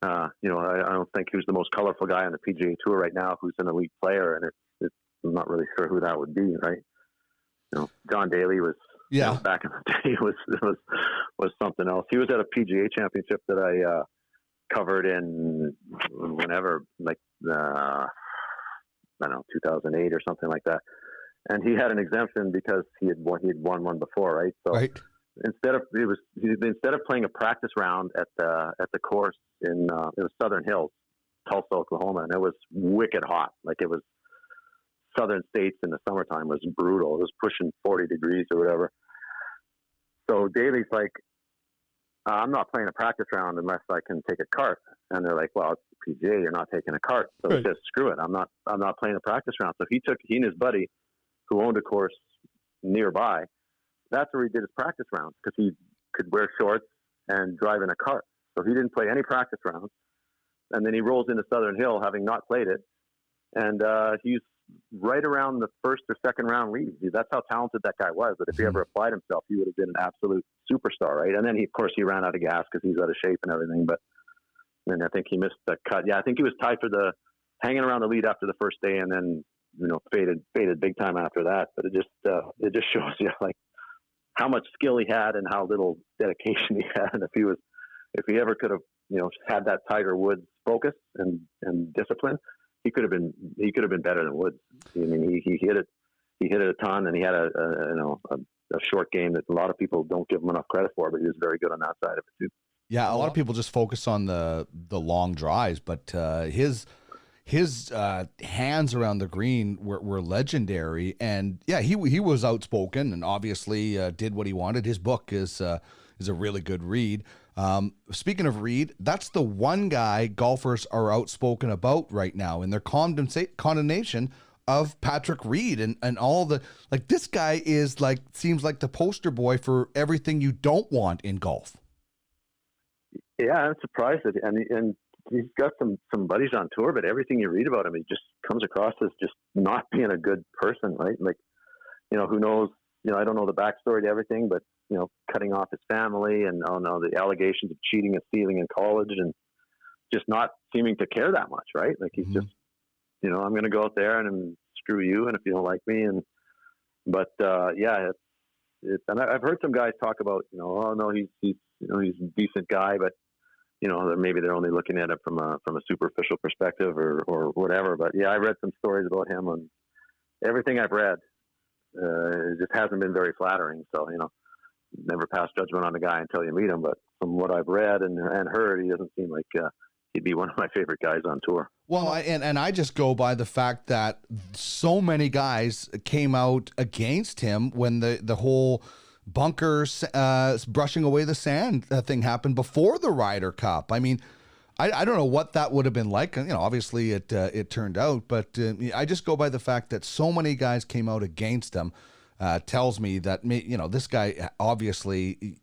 I don't think who's the most colorful guy on the PGA Tour right now who's an elite player, and I'm not really sure who that would be, right? John Daly was back in the day was something else. He was at a PGA championship that I covered in whenever, like I don't know, 2008 or something like that, and he had an exemption because he had won one before, right? So right. Instead of playing a practice round at the course in it was Southern Hills, Tulsa, Oklahoma, and it was wicked hot. Like it was southern states in the summertime was brutal. It was pushing 40 degrees or whatever. So Daly's like, I'm not playing a practice round unless I can take a cart. And they're like, well, it's PGA, you're not taking a cart. So he says, screw it, I'm not playing a practice round. So he and his buddy, who owned a course nearby, that's where he did his practice rounds because he could wear shorts and drive in a cart. So he didn't play any practice rounds. And then he rolls into Southern Hill having not played it. And he's right around the first or second round lead. That's how talented that guy was. But if he ever applied himself, he would have been an absolute superstar, right? And then he ran out of gas because he's out of shape and everything. But and I think he missed the cut. Yeah, I think he was tied for the hanging around the lead after the first day, and then faded big time after that. But it just shows you like how much skill he had and how little dedication he had. And if he ever could have had that Tiger Woods focus and discipline, he could have been better than Woods. I mean, he hit it a ton, and he had a short game that a lot of people don't give him enough credit for, but he was very good on that side of it too. Yeah, a lot of people just focus on the long drives, but his hands around the green were legendary. And yeah, he was outspoken and obviously did what he wanted. His book is a really good read. Speaking of read, that's the one guy golfers are outspoken about right now in their condemnation of Patrick Reed and all the, like, this guy is like, seems like the poster boy for everything you don't want in golf. Yeah, I'm surprised that, and he's got some buddies on tour, but everything you read about him, he just comes across as just not being a good person, right? Like, who knows? I don't know the backstory to everything, but cutting off his family and the allegations of cheating and stealing in college, and just not seeming to care that much, right? Like he's just, I'm going to go out there and screw you, and if you don't like me, yeah, it's and I've heard some guys talk about, oh no, he's a decent guy, but maybe they're only looking at it from a superficial perspective or whatever. But yeah, I read some stories about him, and everything I've read it just hasn't been very flattering. So never pass judgment on the guy until you meet him. But from what I've read and heard, he doesn't seem like he'd be one of my favorite guys on tour. Well, I just go by the fact that so many guys came out against him when the whole bunkers brushing away the sand thing happened before the Ryder Cup. I mean, I don't know what that would have been like. Obviously it turned out, but I just go by the fact that so many guys came out against him. Tells me that this guy obviously,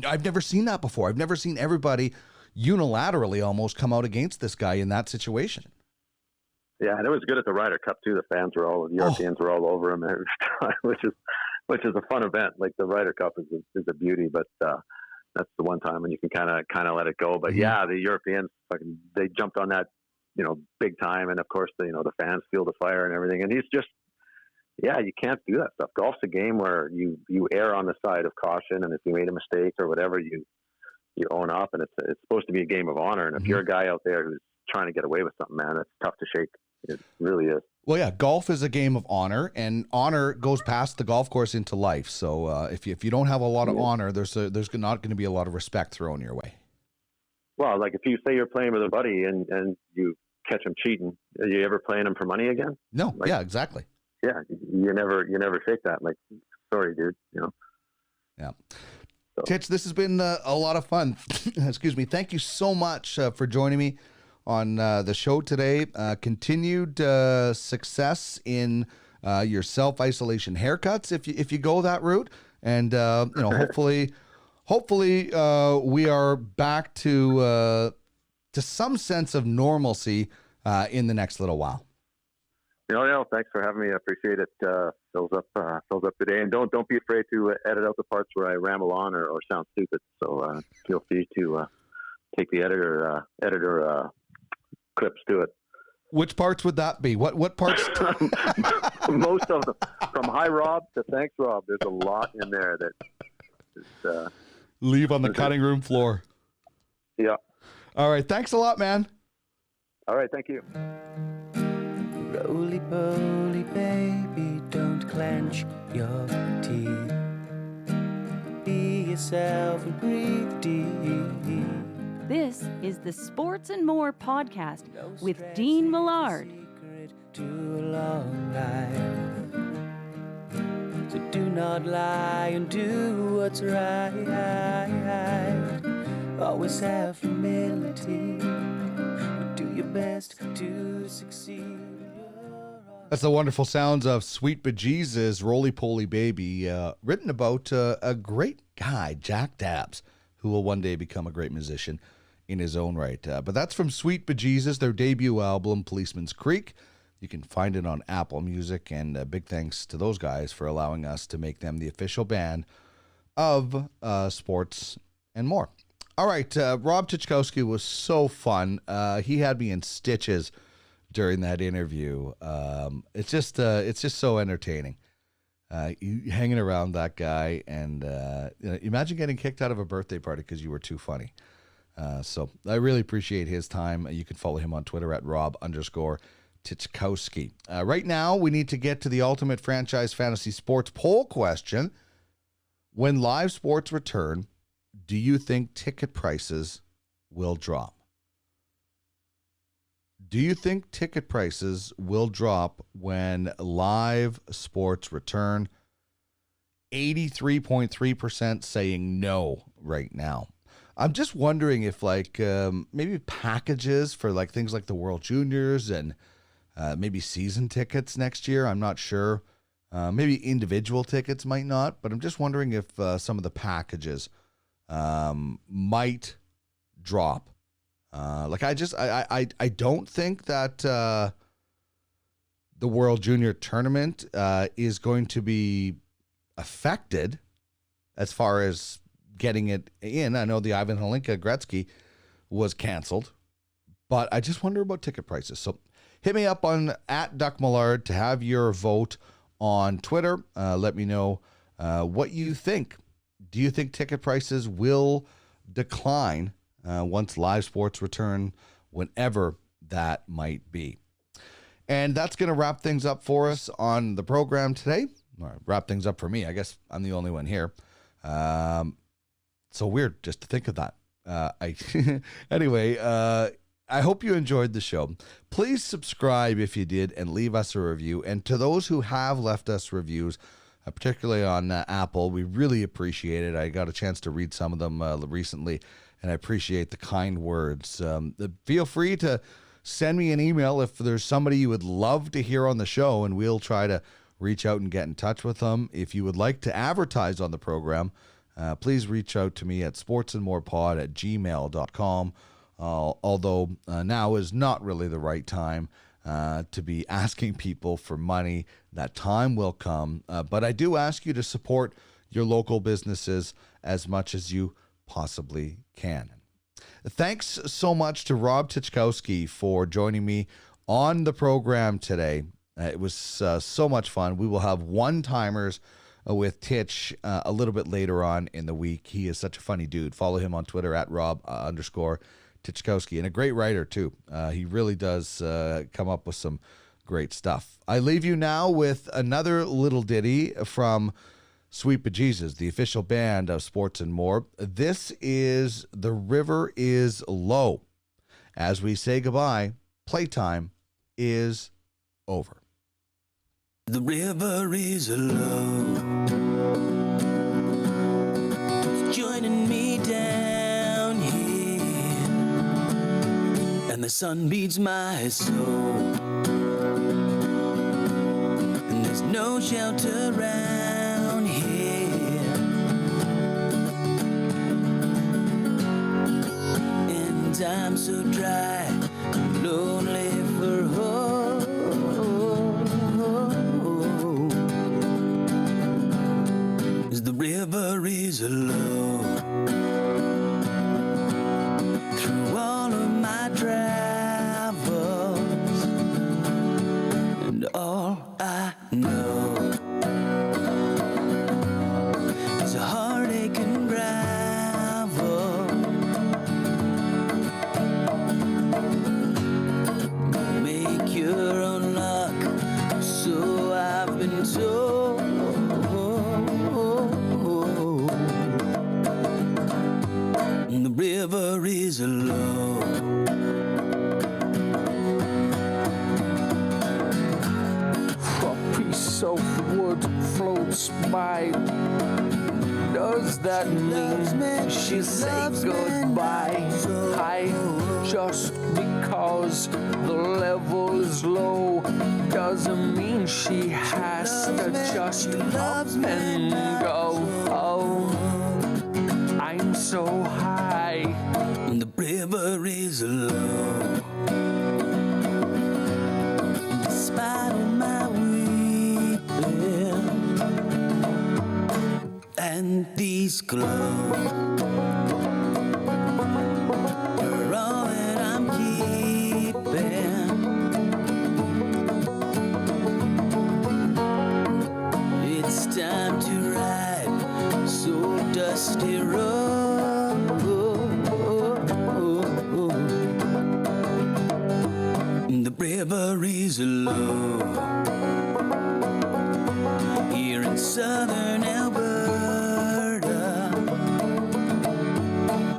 I've never seen that before. I've never seen everybody unilaterally almost come out against this guy in that situation. Yeah, and it was good at the Ryder Cup too. The fans were the Europeans were all over him every time, which is a fun event. Like the Ryder Cup is a beauty, but that's the one time when you can kind of let it go. But yeah, the Europeans they jumped on that big time, and of course the fans feel the fire and everything. And he's just, yeah, you can't do that stuff. Golf's a game where you err on the side of caution, and if you made a mistake or whatever, you own up, and it's supposed to be a game of honor. And if you're a guy out there who's trying to get away with something, man, it's tough to shake. It really is. Well, yeah, golf is a game of honor, and honor goes past the golf course into life. So if you don't have a lot of honor, there's not going to be a lot of respect thrown your way. Well, like if you say you're playing with a buddy and you catch him cheating, are you ever playing him for money again? No. Yeah, exactly. Yeah, you never shake that. Like, sorry, dude. Yeah. So. Titch, this has been a lot of fun. Excuse me. Thank you so much for joining me on the show today. Continued success in your self-isolation haircuts if you go that route, and hopefully we are back to some sense of normalcy in the next little while. Thanks for having me. I appreciate it. Fills up today, and don't be afraid to edit out the parts where I ramble on or sound stupid. So feel free to take the editor clips to it. Which parts would that be? What parts? Most of them, from Hi Rob to Thanks Rob. There's a lot in there that is, leave on the cutting room floor. Yeah. All right. Thanks a lot, man. All right. Thank you. Roly-poly, baby, don't clench your teeth. Be yourself and breathe deep. This is the Sports and More podcast with Dean Millard. To a long life. So do not lie and do what's right. Always have humility. Do your best to succeed. That's the wonderful sounds of Sweet Bejesus' Roly-Poly Baby, written about a great guy, Jack Dabbs, who will one day become a great musician in his own right. But that's from Sweet Bejesus, their debut album, Policeman's Creek. You can find it on Apple Music, and big thanks to those guys for allowing us to make them the official band of Sports and More. All right, Rob Tychkowski was so fun. He had me in stitches during that interview. It's just so entertaining. You hanging around that guy, and imagine getting kicked out of a birthday party because you were too funny. So I really appreciate his time. You can follow him on Twitter at Rob_Tychkowski. Right now, we need to get to the Ultimate Franchise Fantasy Sports poll question. When live sports return, do you think ticket prices will drop? Do you think ticket prices will drop when live sports return? 83.3% saying no right now. I'm just wondering if maybe packages for things like the World Juniors and maybe season tickets next year. I'm not sure. Maybe individual tickets might not, but I'm just wondering if some of the packages might drop. I don't think that the World Junior Tournament is going to be affected as far as getting it in. I know the Ivan Hlinka Gretzky was canceled, but I just wonder about ticket prices. So hit me up on @DuckMillard to have your vote on Twitter. Let me know what you think. Do you think ticket prices will decline once live sports return, whenever that might be? And that's going to wrap things up for us on the program today. Or wrap things up for me. I guess I'm the only one here. So weird just to think of that. Anyway, I hope you enjoyed the show. Please subscribe if you did and leave us a review. And to those who have left us reviews, particularly on Apple, we really appreciate it. I got a chance to read some of them recently, and I appreciate the kind words. Feel free to send me an email if there's somebody you would love to hear on the show, and we'll try to reach out and get in touch with them. If you would like to advertise on the program, please reach out to me at sportsandmorepod@gmail.com. Although now is not really the right time to be asking people for money. That time will come. But I do ask you to support your local businesses as much as you possibly can. Thanks so much to Rob Tychkowski for joining me on the program today. It was so much fun. We will have one-timers with Titch a little bit later on in the week. He is such a funny dude. Follow him on Twitter at Rob_Tychkowski, and a great writer too. He really does come up with some great stuff. I leave you now with another little ditty from Sweet Bejesus, the official band of Sports and More. This is The River is Low. As we say goodbye, playtime is over. The river is low, it's joining me down here, and the sun beats my soul, and there's no shelter around here, and I'm so dry and lonely for home. The river is low. Through all of my travels, and all I know is a heartache and gravel. Make your own luck, so I've been told. The river is low. A piece of wood floats by. Does that mean she say goodbye? I just because the level is low doesn't mean she has to just up and go. Oh, I'm so high. The river is low. Despite all my weeping and these clothes, road. The river is low here in southern Alberta,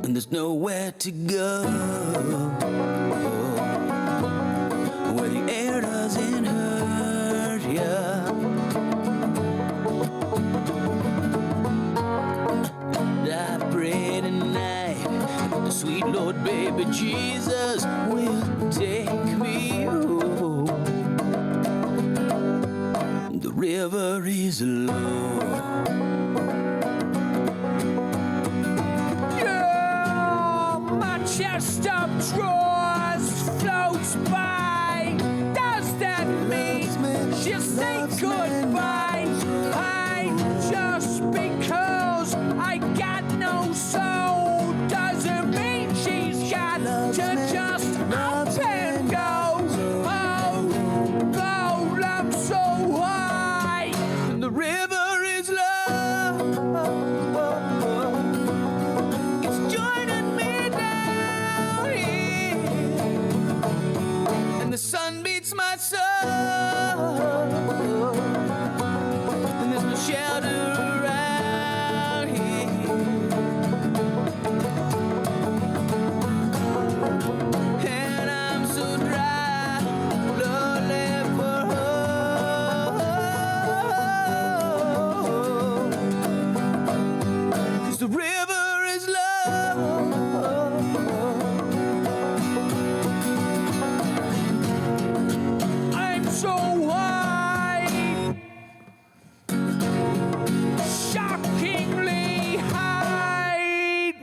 and there's nowhere to go where the air doesn't hurt ya. And I pray tonight that the sweet Lord baby Jesus will take me home. The river is low. Yeah, my chest of drawers floats by. Does that mean she'll say goodbye? I just because I got no soul doesn't mean she's got to just up and go. Oh, go up so high. And the river is low. It's joining me down here, and the sun beats my soul, and there's no shelter around here. And I'm so dry, lonely for home, 'cause the river is low. I'm so wide, shockingly high,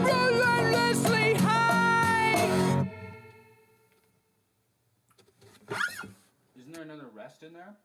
relentlessly high. Isn't there another rest in there?